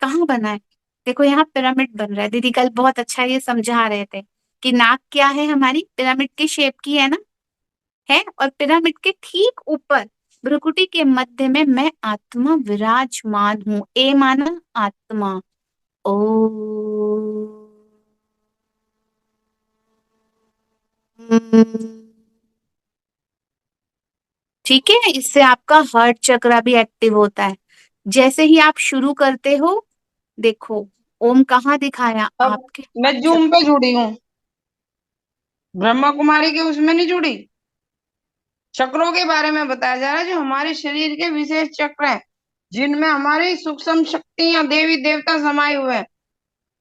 कहाँ बना है, देखो यहाँ पिरामिड बन रहा है। दीदी कल बहुत अच्छा ये समझा रहे थे कि नाक क्या है, हमारी पिरामिड की शेप की है ना, है। और पिरामिड के ठीक ऊपर भ्रुकुटी के मध्य में मैं आत्मा विराजमान हूँ। ए माना आत्मा। ओ ठीक है, इससे आपका हार्ट चक्र भी एक्टिव होता है। जैसे ही आप शुरू करते हो, देखो ओम कहाँ दिखाया, अब आपके मैं हार्ट जूम चक्र। पे जुड़ी हूँ, ब्रह्मा कुमारी के उसमें नहीं जुड़ी। चक्रों के बारे में बताया जा रहा है, जो हमारे शरीर के विशेष चक्र हैं, जिनमें हमारी सूक्ष्म शक्तियां देवी देवता समाये हुए हैं।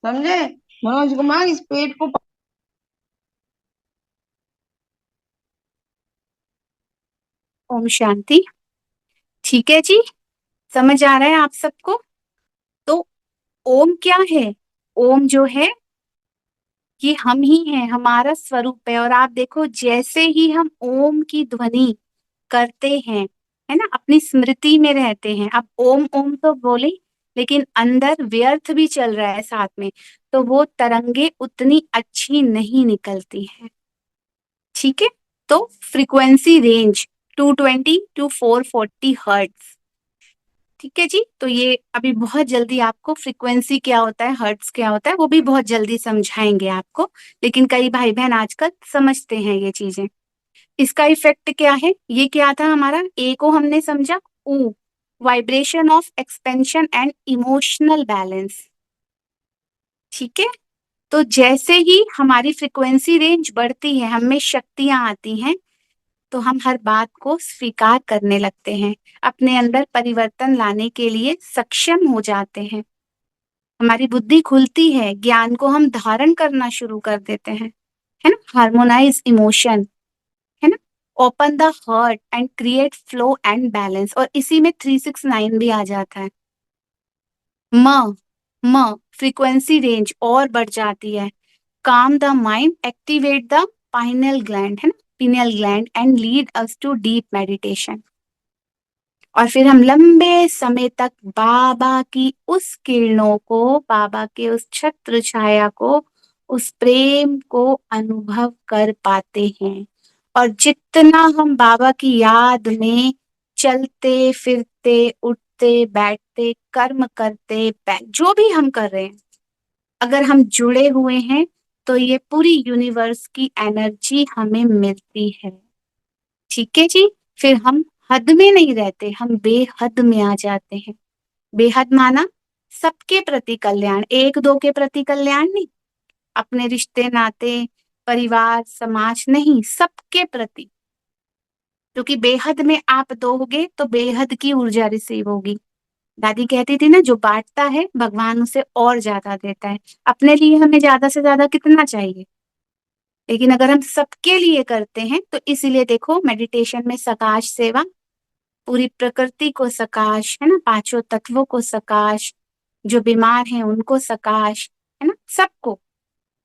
समझे मनोज कुमार? इस पेट को ओम शांति। ठीक है जी, समझ आ रहा है आप सबको? तो ओम क्या है? ओम जो है ये हम ही हैं, हमारा स्वरूप है। और आप देखो जैसे ही हम ओम की ध्वनि करते हैं, है ना, अपनी स्मृति में रहते हैं। अब ओम ओम तो बोले, लेकिन अंदर व्यर्थ भी चल रहा है साथ में, तो वो तरंगे उतनी अच्छी नहीं निकलती हैं। ठीक है, तो फ्रीक्वेंसी रेंज 220 टू 440 हर्ट्ज। ठीक है जी, तो ये अभी बहुत जल्दी आपको फ्रीक्वेंसी क्या होता है, हर्ट्ज क्या होता है, वो भी बहुत जल्दी समझाएंगे आपको। लेकिन कई भाई बहन आजकल समझते हैं ये चीजें। इसका इफेक्ट क्या है? ये क्या था हमारा? ए को हमने समझा, ऊ, vibration of expansion and emotional balance. ठीक है, तो जैसे ही हमारी फ्रीक्वेंसी रेंज बढ़ती है, हमें शक्तियां आती हैं, तो हम हर बात को स्वीकार करने लगते हैं, अपने अंदर परिवर्तन लाने के लिए सक्षम हो जाते हैं। हमारी बुद्धि खुलती है, ज्ञान को हम धारण करना शुरू कर देते हैं, है ना। हार्मोनाइज इमोशन, है ना, open the heart and create flow and balance. और इसी में 369 भी आ जाता है। म म फ्रीक्वेंसी रेंज और बढ़ जाती है। काम the mind, activate the pineal gland, है ना, pineal gland, and lead us to deep meditation। और फिर हम लंबे समय तक बाबा की उस किरणों को, बाबा के उस छत्र छाया को, उस प्रेम को अनुभव कर पाते हैं। और जितना हम बाबा की याद में चलते फिरते, उठते बैठते, कर्म करते, जो भी हम कर रहे हैं, अगर हम जुड़े हुए हैं, तो ये पूरी यूनिवर्स की एनर्जी हमें मिलती है। ठीक है जी, फिर हम हद में नहीं रहते, हम बेहद में आ जाते हैं। बेहद माना सबके प्रति कल्याण, एक दो के प्रति कल्याण नहीं, अपने रिश्ते नाते, परिवार समाज नहीं, सबके प्रति। क्योंकि बेहद में आप दोगे तो बेहद की ऊर्जा रिसीव होगी। दादी कहती थी ना, जो बांटता है भगवान उसे और ज्यादा देता है। अपने लिए हमें ज्यादा से ज्यादा कितना चाहिए, लेकिन अगर हम सबके लिए करते हैं तो इसीलिए देखो मेडिटेशन में सकाश सेवा, पूरी प्रकृति को सकाश, है ना, पांचों तत्वों को सकाश, जो बीमार हैं उनको सकाश, है ना, सबको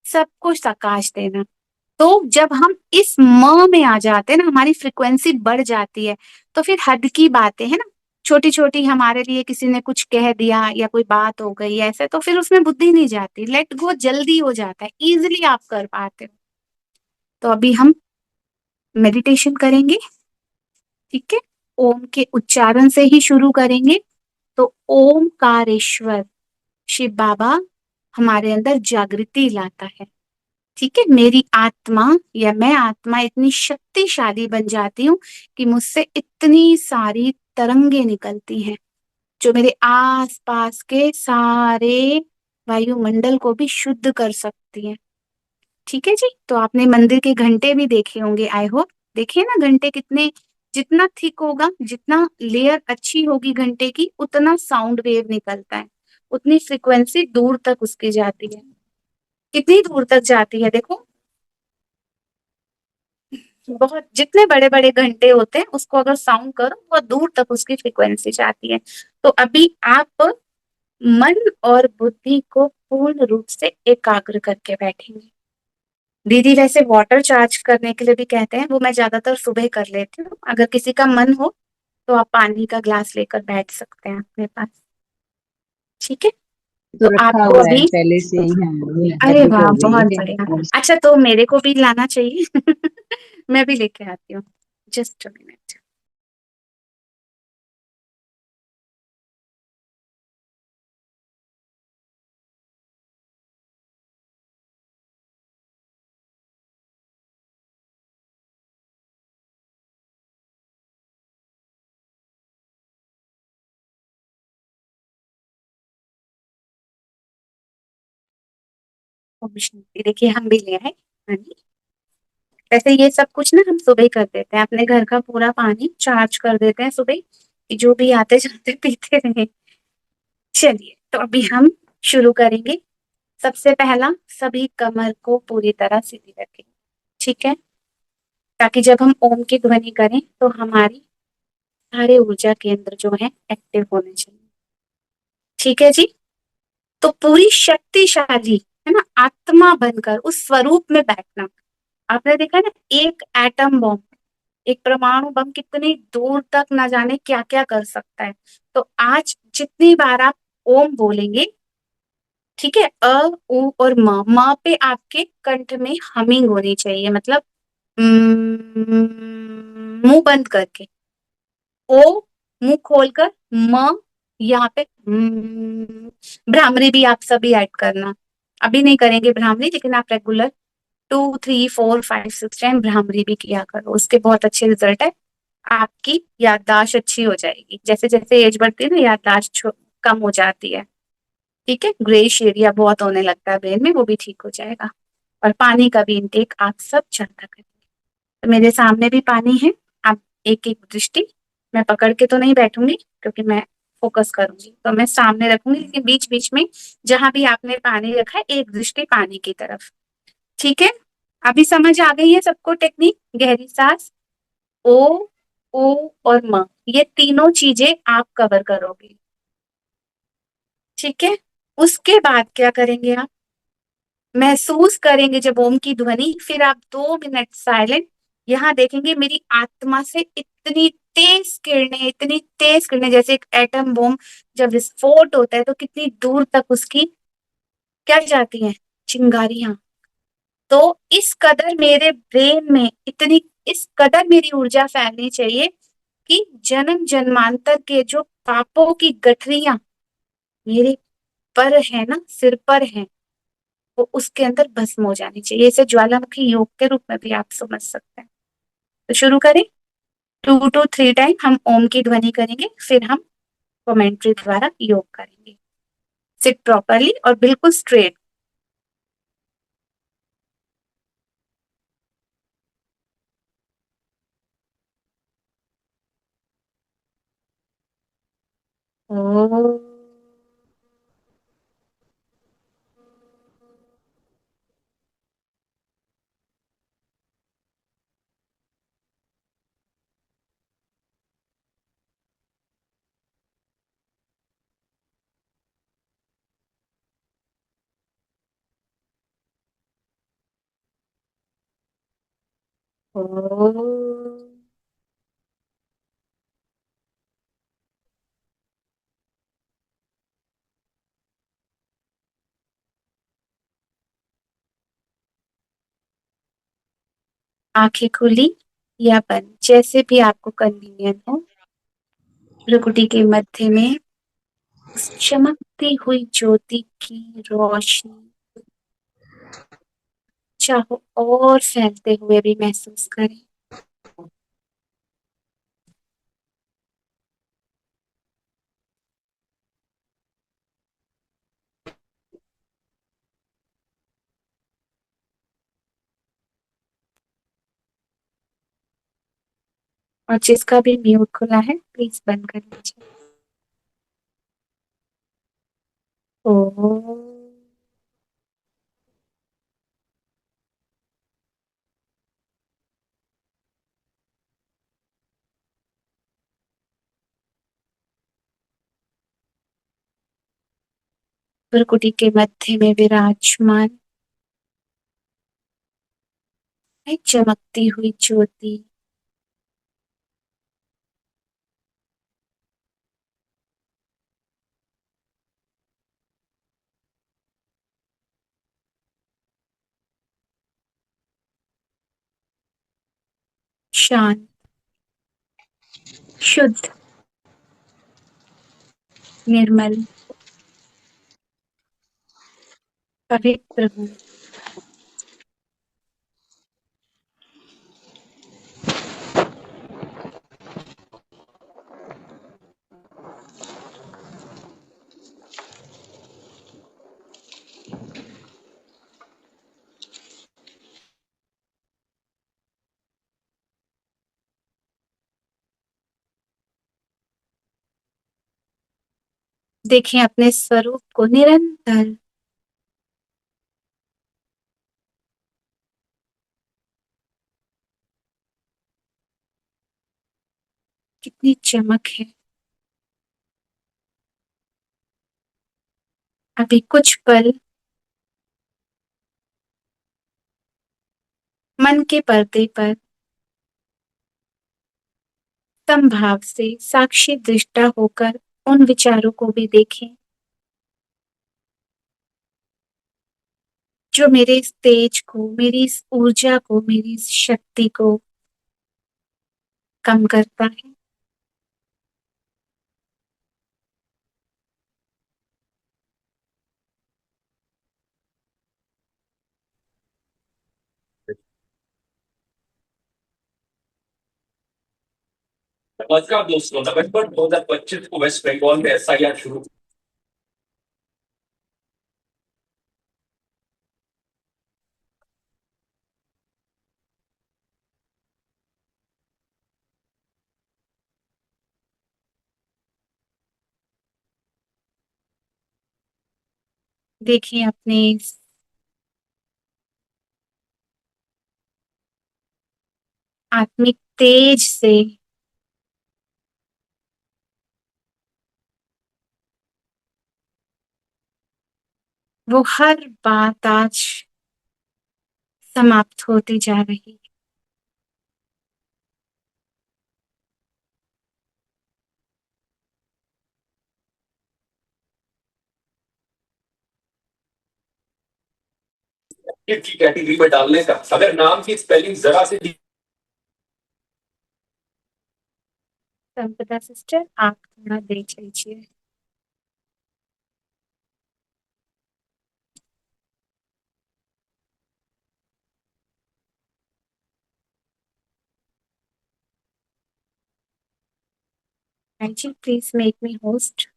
सबको सकाश देना। तो जब हम इस म में आ जाते हैं ना, हमारी फ्रिक्वेंसी बढ़ जाती है। तो फिर हद की बातें, है ना, छोटी छोटी हमारे लिए किसी ने कुछ कह दिया या कोई बात हो गई ऐसे, तो फिर उसमें बुद्धि नहीं जाती, लेट गो जल्दी हो जाता है, इजिली आप कर पाते हो। तो अभी हम मेडिटेशन करेंगे। ठीक है, ओम के उच्चारण से ही शुरू करेंगे। तो ओमकारेश्वर शिव बाबा हमारे अंदर जागृति लाता है। ठीक है, मेरी आत्मा या मैं आत्मा इतनी शक्तिशाली बन जाती हूँ कि मुझसे इतनी सारी तरंगे निकलती हैं, जो मेरे आस पास के सारे वायुमंडल को भी शुद्ध कर सकती हैं। ठीक है जी, तो आपने मंदिर के घंटे भी देखे होंगे, आई होप। देखिए ना घंटे कितने, जितना थिक होगा, जितना लेयर अच्छी होगी घंटे की, उतना साउंड वेव निकलता है, उतनी फ्रिक्वेंसी दूर तक उसकी जाती है। कितनी दूर तक जाती है देखो, बहुत, जितने बड़े बड़े घंटे होते हैं उसको अगर साउंड करो बहुत दूर तक उसकी फ्रिक्वेंसी जाती है। तो अभी आप मन और बुद्धि को पूर्ण रूप से एकाग्र करके बैठेंगे। दीदी वैसे वाटर चार्ज करने के लिए भी कहते हैं, वो मैं ज्यादातर सुबह कर लेती हूँ। अगर किसी का मन हो तो आप पानी का ग्लास लेकर बैठ सकते हैं अपने पास। ठीक है, तो तो रखा आपको हुआ है अभी, पहले से ही। हाँ, ये अरे हैबिट वाह हो गई बहुत है। बढ़िया। अच्छा तो मेरे को भी लाना चाहिए। मैं भी लेके आती हूँ, जस्ट अ मिनट। देखिए हम भी ले आए पानी। वैसे ये सब कुछ ना हम सुबह कर देते हैं, अपने घर का पूरा पानी चार्ज कर देते हैं सुबह, कि जो भी आते जाते पीते रहे। चलिए तो अभी हम शुरू करेंगे। सबसे पहला, सभी कमर को पूरी तरह सीधी रखें, ठीक है, ताकि जब हम ओम की ध्वनि करें तो हमारी सारे ऊर्जा केंद्र जो है एक्टिव होने चाहिए। ठीक है जी। तो पूरी शक्तिशाली, है ना, आत्मा बनकर उस स्वरूप में बैठना। आपने देखा ना, एक एटम बॉम्ब, एक परमाणु बम कितनी दूर तक ना जाने क्या क्या कर सकता है। तो आज जितनी बार आप ओम बोलेंगे, ठीक है, अ, उ और म पे आपके कंठ में हमिंग होनी चाहिए, मतलब मुंह बंद करके। ओ मुंह खोलकर, म यहाँ पे भ्रामरी भी आप सभी ऐड करना। अभी नहीं करेंगे भ्रामरी, लेकिन आप रेगुलर 2 3 4 5 6 10 भ्रामरी भी किया करो, उसके बहुत अच्छे रिजल्ट है। आपकी याददाश्त अच्छी हो जाएगी, जैसे जैसे एज बढ़ती है ना याददाश्त कम हो जाती है। ठीक है, ग्रेइश एरिया बहुत होने लगता है ब्रेन में, वो भी ठीक हो जाएगा। और पानी का भी इंटेक आप सब ज्यादा करें। तो मेरे सामने भी पानी है, आप एक एक दृष्टि, मैं पकड़ के तो नहीं बैठूंगी क्योंकि मैं फोकस करूंगी, तो मैं सामने रखूंगी, लेकिन बीच बीच में जहां भी आपने पानी रखा है एक दृष्टि पानी की तरफ। ठीक है, अभी समझ आ गई है सबको टेक्निक? गहरी सांस, ओ, ओ और म, ये तीनों चीजें आप कवर करोगे। ठीक है, उसके बाद क्या करेंगे आप? महसूस करेंगे जब ओम की ध्वनि, फिर आप 2 मिनट साइलेंट, यहां देखेंगे मेरी आत्मा से इतनी तेज किरणें, जैसे एक एटम बॉम्ब जब विस्फोट होता है तो कितनी दूर तक उसकी क्या जाती है, चिंगारियां। तो इस कदर मेरे ब्रेन में इतनी, इस कदर मेरी ऊर्जा फैलनी चाहिए कि जन्म जन्मांतर के जो पापों की गठरियां मेरे पर है ना, सिर पर है, वो उसके अंदर भस्म हो जानी चाहिए। इसे ज्वालामुखी योग के रूप में भी आप समझ सकते हैं। तो शुरू करें। 2 to 3 टाइम हम ओम की ध्वनि करेंगे, फिर हम कमेंट्री द्वारा योग करेंगे। सिट प्रॉपरली और बिल्कुल स्ट्रेट। ओ, ओ, आंखें खुली या बंद, जैसे भी आपको कन्वीनियंट हो। भ्रुकुटी के मध्य में उस चमकती हुई ज्योति की रोशनी चाहो और फैलते हुए भी महसूस करें। और जिसका भी म्यूट खुला है प्लीज बंद कर लीजिए। ओ, भ्रुकुटी के मध्य में विराजमान है चमकती हुई ज्योति, शांत, शुद्ध, निर्मल, पवित्र हूँ। देखें अपने स्वरूप को निरंतर, कितनी चमक है। अभी कुछ पल मन के पर्दे पर समभाव से साक्षी दृष्टा होकर उन विचारों को भी देखें जो मेरे इस तेज को, मेरी इस ऊर्जा को, मेरी इस शक्ति को कम करता है। नमस्कार दोस्तों, नवंबर 2025 को वेस्ट बंगाल में एसआईआर शुरू। देखें अपने इस आत्मिक तेज से वो हर बात आज समाप्त होती जा रही है। की कैटेगरी में डालने का अगर नाम की स्पेलिंग जरा से संपदा सिस्टर, आप थोड़ा देख लीजिए। जी प्लीज मेक मी होस्ट।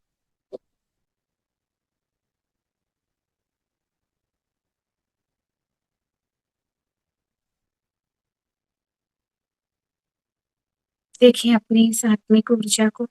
देखिए अपनी इस आत्मिक ऊर्जा को,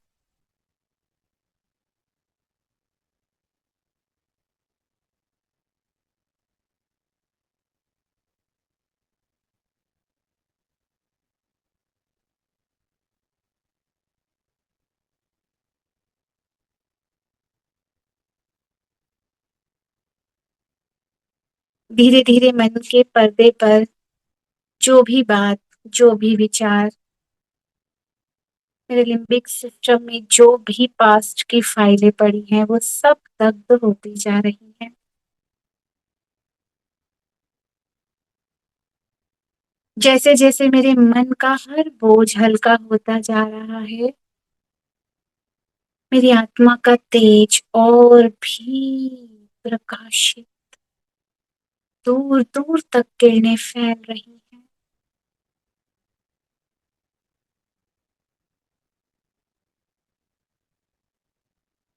धीरे धीरे मन के पर्दे पर जो भी बात, जो भी विचार, मेरे लिम्बिक सिस्टम में जो भी पास्ट की फाइलें पड़ी हैं वो सब दग्ध होती जा रही हैं। जैसे जैसे मेरे मन का हर बोझ हल्का होता जा रहा है, मेरी आत्मा का तेज और भी प्रकाशित दूर दूर तक किरणें फैल रही हैं।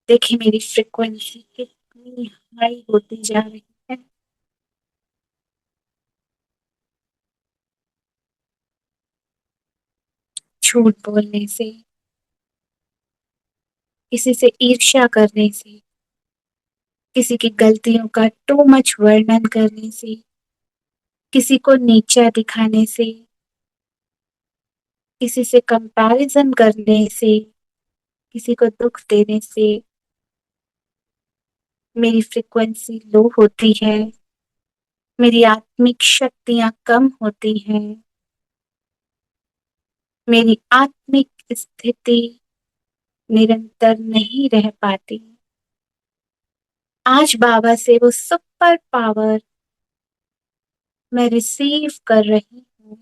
देखिए मेरी फ्रिक्वेंसी कितनी हाई होती जा रही है। झूठ बोलने से, किसी से ईर्ष्या करने से, किसी की गलतियों का टू मच वर्णन करने से, किसी को नीचा दिखाने से, किसी से कंपैरिजन करने से, किसी को दुख देने से मेरी फ्रिक्वेंसी लो होती है, मेरी आत्मिक शक्तियां कम होती हैं, मेरी आत्मिक स्थिति निरंतर नहीं रह पाती। आज बाबा से वो सुपर पावर मैं रिसीव कर रही हूँ।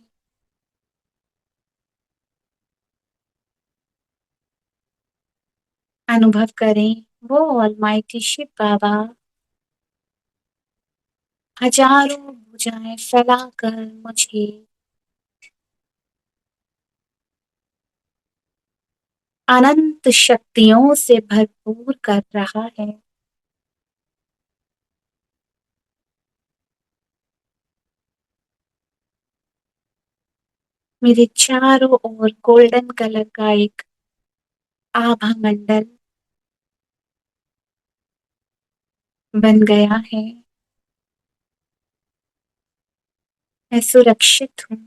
अनुभव करें वो ऑलमाइटी शिव बाबा हजारों भुजाएं फैलाकर मुझे अनंत शक्तियों से भरपूर कर रहा है। मेरे चारों ओर गोल्डन कलर का एक आभा मंडल बन गया है। मैं सुरक्षित हूँ।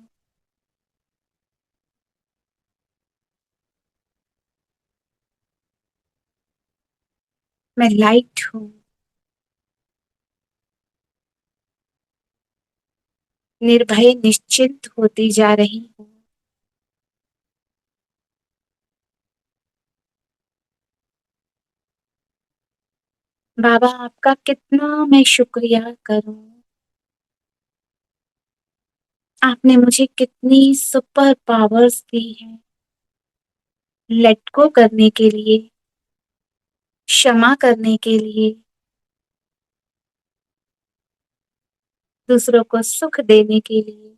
मैं लाइट हूँ। निर्भय निश्चिंत होती जा रही हूँ। बाबा आपका कितना मैं शुक्रिया करूं। आपने मुझे कितनी सुपर पावर्स दी हैं लेट गो करने के लिए, क्षमा करने के लिए, दूसरों को सुख देने के लिए।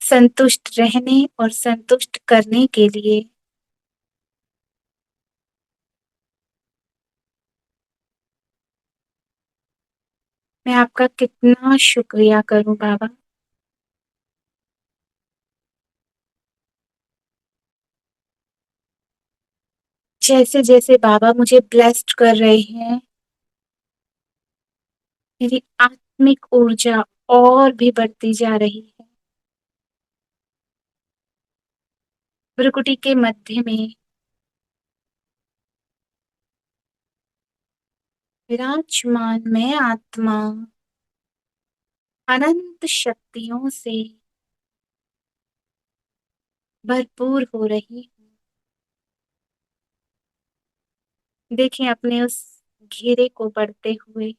संतुष्ट रहने और संतुष्ट करने के लिए। मैं आपका कितना शुक्रिया करूं बाबा। जैसे जैसे बाबा मुझे ब्लेस्ड कर रहे हैं, मेरी आत्मिक ऊर्जा और भी बढ़ती जा रही है। भ्रुकुटी के मध्य में विराजमान मैं आत्मा अनंत शक्तियों से भरपूर हो रही हूँ। देखें अपने उस घेरे को बढ़ते हुए।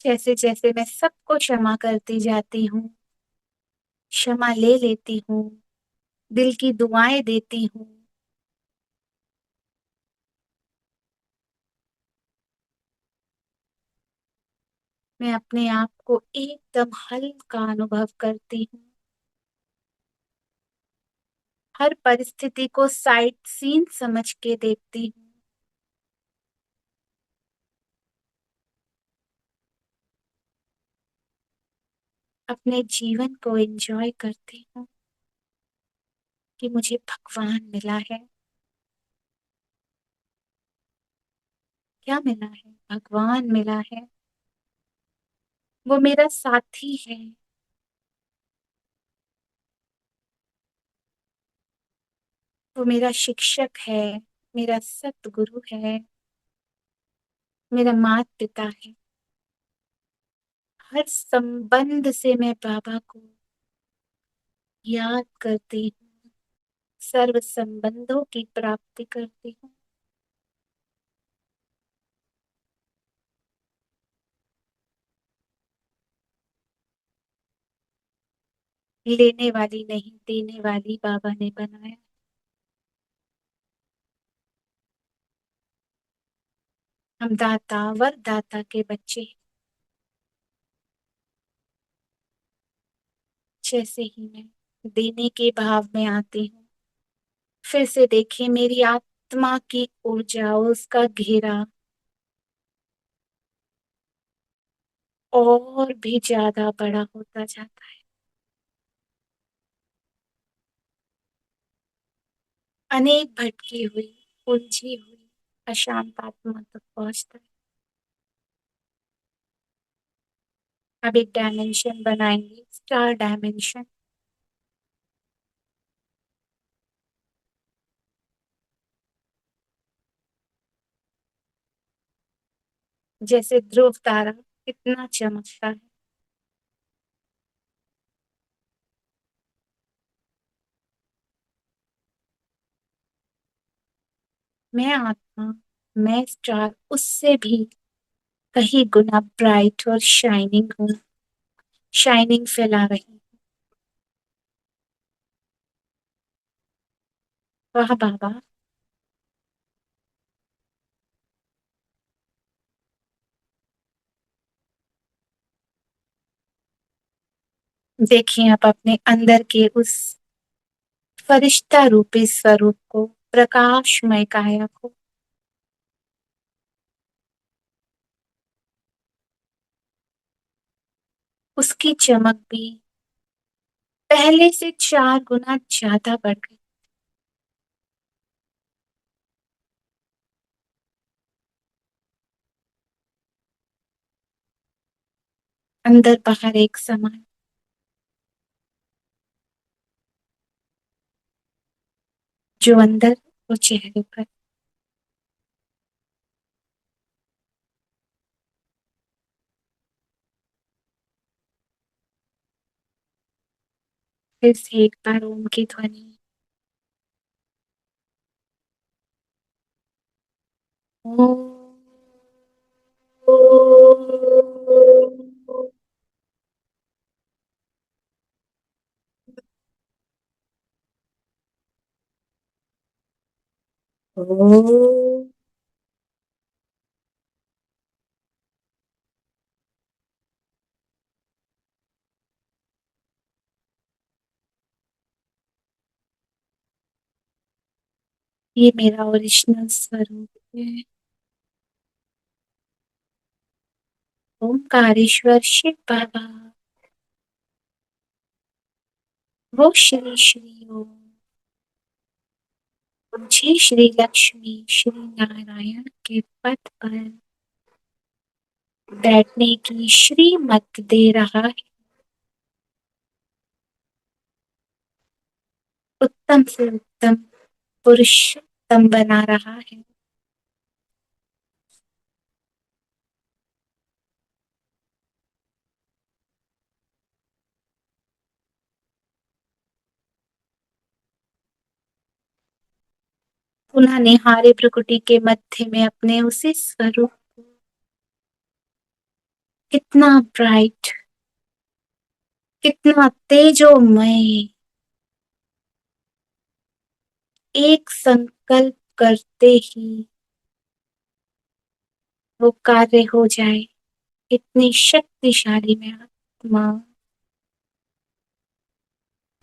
जैसे जैसे मैं सबको क्षमा करती जाती हूँ, क्षमा ले लेती हूँ, दिल की दुआएं देती हूँ। मैं अपने आप को एकदम हल्का अनुभव करती हूँ। हर परिस्थिति को साइड सीन समझ के देखती हूँ। अपने जीवन को एंजॉय करती हूँ कि मुझे भगवान मिला है। क्या मिला है? भगवान मिला है। वो मेरा साथी है। वो मेरा शिक्षक है, मेरा सतगुरु है, मेरा माता पिता है। हर संबंध से मैं बाबा को याद करती हूँ, सर्व संबंधों की प्राप्ति करती हूँ। लेने वाली नहीं, देने वाली बाबा ने बनाया। हम दाता वरदाता के बच्चे हैं। जैसे ही मैं देने के भाव में आती हूँ, फिर से देखें मेरी आत्मा की ऊर्जा, उसका घेरा और भी ज्यादा बड़ा होता जाता है। अनेक भटकी हुई, उलझी हुई अशांत आत्मा तक पहुंचता है। अब एक डायमेंशन बनाएंगे, स्टार डायमेंशन। जैसे ध्रुव तारा कितना चमकता है। मैं आत्मा मैं स्टार उससे भी कहीं गुना ब्राइट और शाइनिंग हूँ, शाइनिंग फैला रही हूँ। वाह बाबा। देखिए आप अपने अंदर के उस फरिश्ता रूपी स्वरूप को, प्रकाशमय काया को। उसकी चमक भी पहले से 4 गुना ज्यादा बढ़ गई। अंदर बाहर एक समान, जो अंदर वो चेहरे पर। फिर से एक बार ओम की ध्वनि। ओम। ओम। ये मेरा ओरिजिनल स्वरूप है। ओमकारेश्वर शिव बाबा, वो श्री श्री ओम, मुझे श्री लक्ष्मी श्री नारायण के पद पर बैठने की श्रीमत दे रहा है। उत्तम से उत्तम पुरुषोत्तम बना रहा है। पुनः निहारे प्रकृति के मध्य में अपने उसी स्वरूप को, कितना ब्राइट, कितना तेजोमय। एक संकल्प करते ही वो कार्य हो जाए, इतनी शक्तिशाली में आत्मा।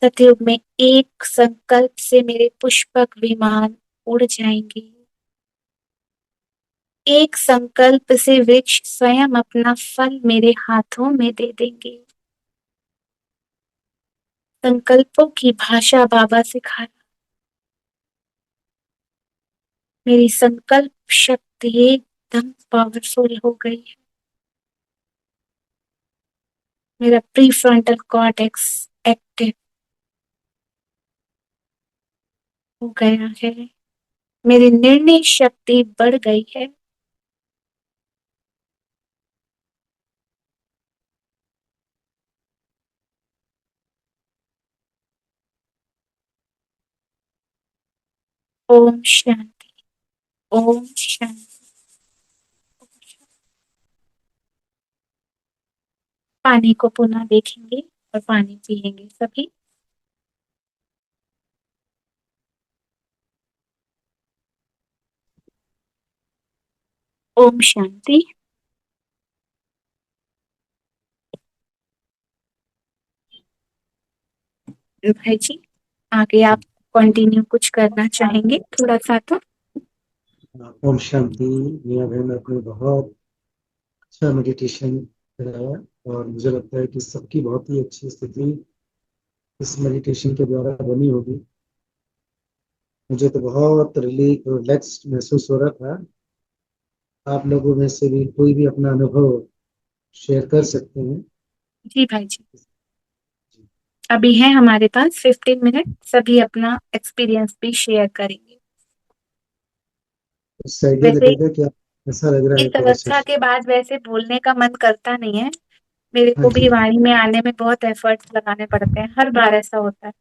सतयुग में एक संकल्प से मेरे पुष्पक विमान उड़ जाएंगे। एक संकल्प से वृक्ष स्वयं अपना फल मेरे हाथों में दे देंगे। संकल्पों की भाषा बाबा सिखा रहा। मेरी संकल्प शक्ति एकदम पावरफुल हो गई है। मेरा प्री फ्रंटल कॉर्टेक्स एक्टिव हो गया है। मेरी निर्णय शक्ति बढ़ गई है। ओम शांति। ओम शांति। पानी को पुनः देखेंगे और पानी पिएंगे सभी। ओम शांति। भाई जी आगे आप कंटिन्यू कुछ करना चाहेंगे थोड़ा सा तो? ओम शांति। मियाँ बहन आपने बहुत अच्छा मेडिटेशन कराया और मुझे लगता है कि सबकी बहुत ही अच्छी स्थिति इस मेडिटेशन के द्वारा बनी होगी। मुझे तो बहुत रिलैक्स्ड महसूस हो रहा था। आप लोगों में से भी कोई भी अपना अनुभव शेयर कर सकते हैं। जी भाई जी, अभी है हमारे पास 15 मिनट, सभी अपना एक्सपीरियंस भी शेयर करेंगे। उससे आइडिया वैसे लगेगा कि आप कैसा लग रहा है इस पूरा अवस्था सेशन। के बाद वैसे बोलने का मन करता नहीं है। मेरे हाँ को जी। भी वाणी में आने में बहुत एफर्ट्स लगाने पड़ते हैं, हर बार ऐसा होता है।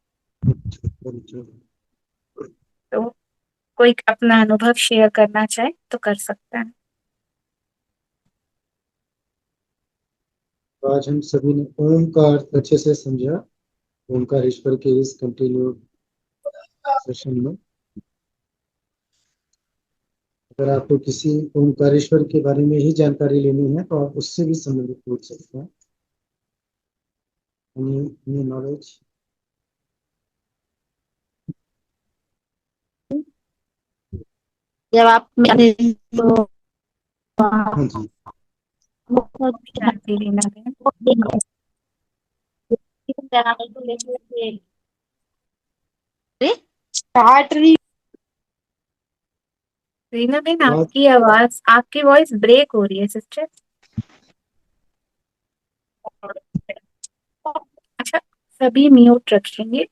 तो कोई अपना अनुभव शेयर करना चाहे तो कर सकता है। तो आज हम सभी ने ओम का अर्थ अच्छे से समझा। ओमकार ईश्वर के इस कंटिन्यू सेशन में अगर आपको किसी ओमकारेश्वर के बारे में ही जानकारी लेनी है तो आप उससे भी संबंधित पूछ सकते हैं। any knowledge? जब आप तो हाँ जी। बहुत शांति रीना बहन। स्टार्ट रही। रीना बहन आज आपकी वॉइस ब्रेक हो रही है सिस्टर। अच्छा, सभी म्यूट रखेंगे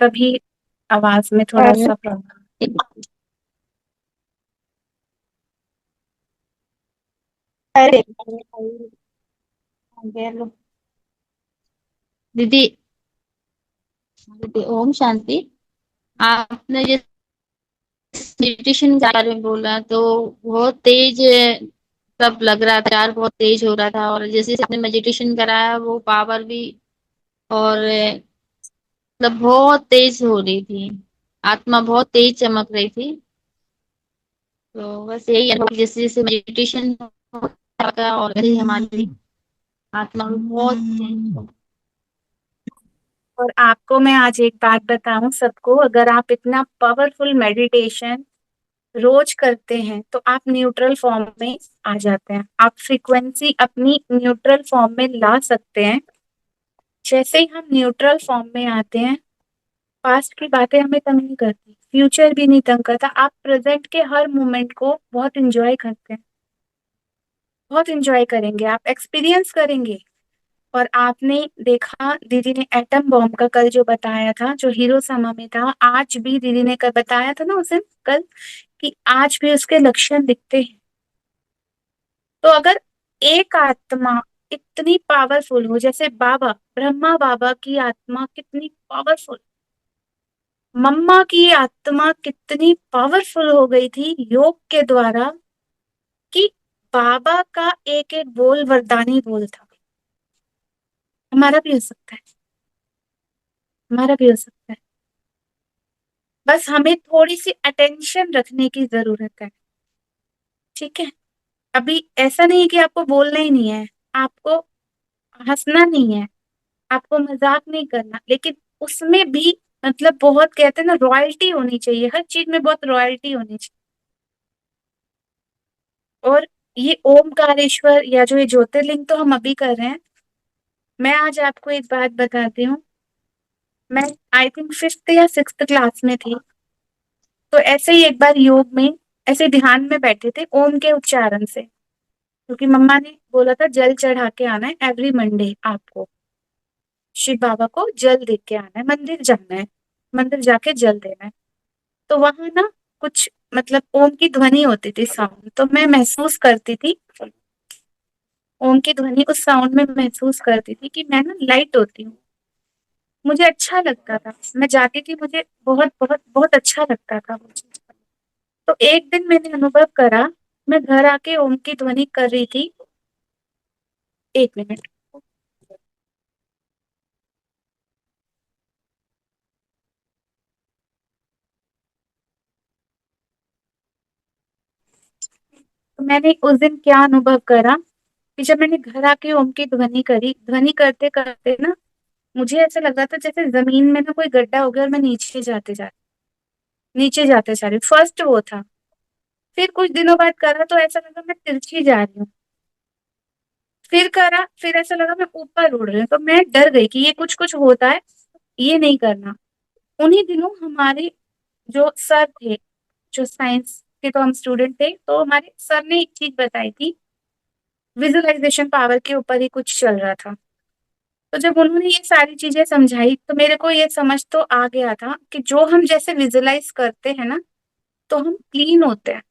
तभी आवाज में थोड़ा सा प्रॉब्लम। दीदी दीदी ओम शांति। आपने जो मेडिटेशन के बारे में बोला तो बहुत तेज तब लग रहा था, यार बहुत तेज हो रहा था। और जैसे जैसे आपने मेडिटेशन कराया वो पावर भी और मतलब बहुत तेज हो रही थी, आत्मा बहुत तेज चमक रही थी। तो बस यही है कि जैसे जैसे मेडिटेशन होगा और वैसे ही हमारी आत्मा भी बहुत तेज। और आपको मैं आज एक बात बताऊं सबको, अगर आप इतना पावरफुल मेडिटेशन रोज करते हैं तो आप न्यूट्रल फॉर्म में आ जाते हैं। आप फ्रीक्वेंसी अपनी न्यूट्रल फॉर्म में ला सकते हैं। जैसे ही हम न्यूट्रल फॉर्म में आते हैं, पास्ट की बातें हमें तंग नहीं करती, फ्यूचर भी नहीं तंग करता। आप प्रेजेंट के हर मोमेंट को बहुत इंजॉय करते हैं, बहुत इंजॉय करेंगे, आप एक्सपीरियंस करेंगे। और आपने देखा दीदी ने एटम बॉम्ब का कल जो बताया था, जो हिरोशिमा में था, आज भी दीदी ने कल बताया था ना उस दिन कल, कि आज भी उसके लक्षण दिखते हैं। तो अगर एक आत्मा इतनी पावरफुल हो, जैसे बाबा ब्रह्मा बाबा की आत्मा कितनी पावरफुल, मम्मा की आत्मा कितनी पावरफुल हो गई थी योग के द्वारा, कि बाबा का एक एक बोल वरदानी बोल था। हमारा भी हो सकता है, हमारा भी हो सकता है। बस हमें थोड़ी सी अटेंशन रखने की जरूरत है, ठीक है। अभी ऐसा नहीं है कि आपको बोलना ही नहीं है, आपको हंसना नहीं है, आपको मजाक नहीं करना, लेकिन उसमें भी मतलब बहुत कहते हैं ना, रॉयल्टी होनी चाहिए, हर चीज में बहुत रॉयल्टी होनी चाहिए। और ये ओमकारेश्वर या जो ये ज्योतिर्लिंग तो हम अभी कर रहे हैं। मैं आज आपको एक बात बताती हूँ। मैं आई थिंक 5th या 6th क्लास में थी, तो ऐसे ही एक बार योग में ऐसे ध्यान में बैठे थे ओम के उच्चारण से, क्योंकि मम्मा ने बोला था जल चढ़ा के आना है एवरी मंडे, आपको शिव बाबा को जल दे के आना है, मंदिर जाना है, मंदिर जाके जल देना है। तो वहां ना कुछ मतलब ओम की ध्वनि होती थी, साउंड, तो मैं महसूस करती थी ओम की ध्वनि, उस साउंड में महसूस करती थी कि मैं ना लाइट होती हूँ। मुझे अच्छा लगता था, मैं जाती थी, मुझे बहुत बहुत बहुत अच्छा लगता था वो चीज। तो एक दिन मैंने अनुभव करा, मैं घर आके ओम की ध्वनि कर रही थी। 1 मिनट। तो मैंने उस दिन क्या अनुभव करा कि जब मैंने घर आके ओम की ध्वनि करी, ध्वनि करते करते ना मुझे ऐसा लग रहा था जैसे जमीन में ना कोई गड्ढा हो गया और मैं नीचे जाते जा रही हूँ। फर्स्ट वो था। फिर कुछ दिनों बाद करा तो ऐसा लगा मैं तिरछी जा रही हूँ। फिर करा, फिर ऐसा लगा मैं ऊपर उड़ रही हूँ। तो मैं डर गई कि ये कुछ कुछ होता है, ये नहीं करना। उन्हीं दिनों हमारे जो सर थे, जो साइंस के तो हम स्टूडेंट थे, तो हमारे सर ने एक चीज बताई थी, विजुअलाइजेशन पावर के ऊपर ही कुछ चल रहा था। तो जब उन्होंने ये सारी चीजें समझाई तो मेरे को ये समझ तो आ गया था कि जो हम जैसे विजुअलाइज करते हैं ना, तो हम क्लीन होते हैं।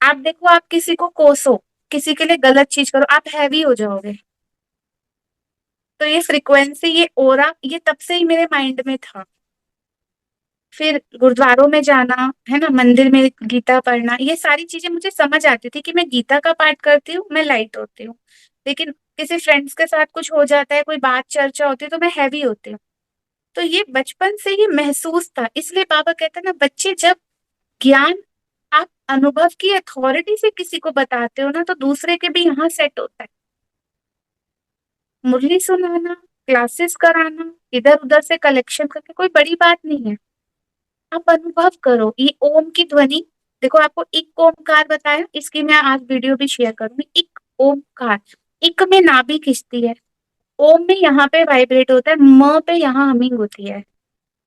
आप देखो, आप किसी को कोसो, किसी के लिए गलत चीज करो, आप हैवी हो जाओगे। तो ये फ्रिक्वेंसी, ये ओरा, ये तब से ही मेरे माइंड में था। फिर गुरुद्वारों में जाना, है ना, मंदिर में गीता पढ़ना, ये सारी चीजें मुझे समझ आती थी कि मैं गीता का पाठ करती हूँ, मैं लाइट होती हूँ। लेकिन किसी फ्रेंड्स के साथ कुछ हो जाता है, कोई बात चर्चा होती है, तो मैं हैवी होती हूँ। तो ये बचपन से ही महसूस था, इसलिए बाबा कहते हैं ना, बच्चे जब ज्ञान आप अनुभव की अथॉरिटी से किसी को बताते हो ना, तो दूसरे के भी यहाँ सेट होता है। मुरली सुनाना, क्लासेस कराना, इधर उधर से कलेक्शन करके कोई बड़ी बात नहीं है। आप अनुभव करो, ये ओम की ध्वनि, देखो आपको एक ओमकार बताया, इसकी मैं आज वीडियो भी शेयर करूंगी। एक ओमकार, एक में नाभि खिंचती है, ओम में यहाँ पे वाइब्रेट होता है, म पे यहाँ हमिंग होती है।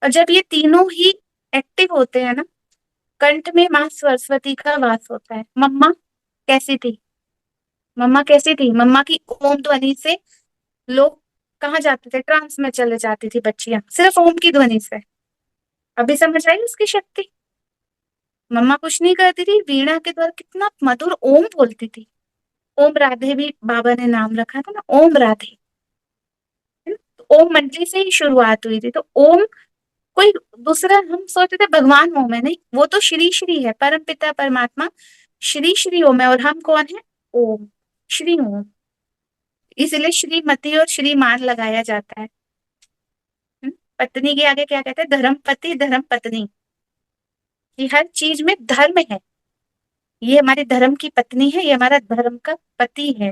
और जब ये तीनों ही एक्टिव होते हैं ना, कंठ में माँ सरस्वती का वास होता है। मम्मा कैसी थी? मम्मा कैसी थी? मम्मा की ओम ध्वनि से लोग कहाँ जाते थे? ट्रांस में चले जाती थी बच्चियां, सिर्फ ओम की ध्वनि से। अभी समझ आई उसकी शक्ति? मम्मा कुछ नहीं करती थी, वीणा के द्वारा कितना मधुर ओम बोलती थी। ओम राधे भी बाबा ने नाम रखा था ना, ओम राधे, है ना? तो ओम मंत्री से ही शुरुआत हुई थी। तो ओम कोई दूसरा, हम सोचते थे भगवान ओम है, नहीं, वो तो श्री श्री है, परम पिता परमात्मा श्री श्री ओम है। और हम कौन है? ओम, श्री ओम। इसलिए श्रीमती और श्रीमान लगाया जाता है। पत्नी के आगे क्या कहते हैं? धर्म पति, धर्म पत्नी। ये हर चीज में धर्म है। ये हमारे धर्म की पत्नी है, ये हमारा धर्म का पति है।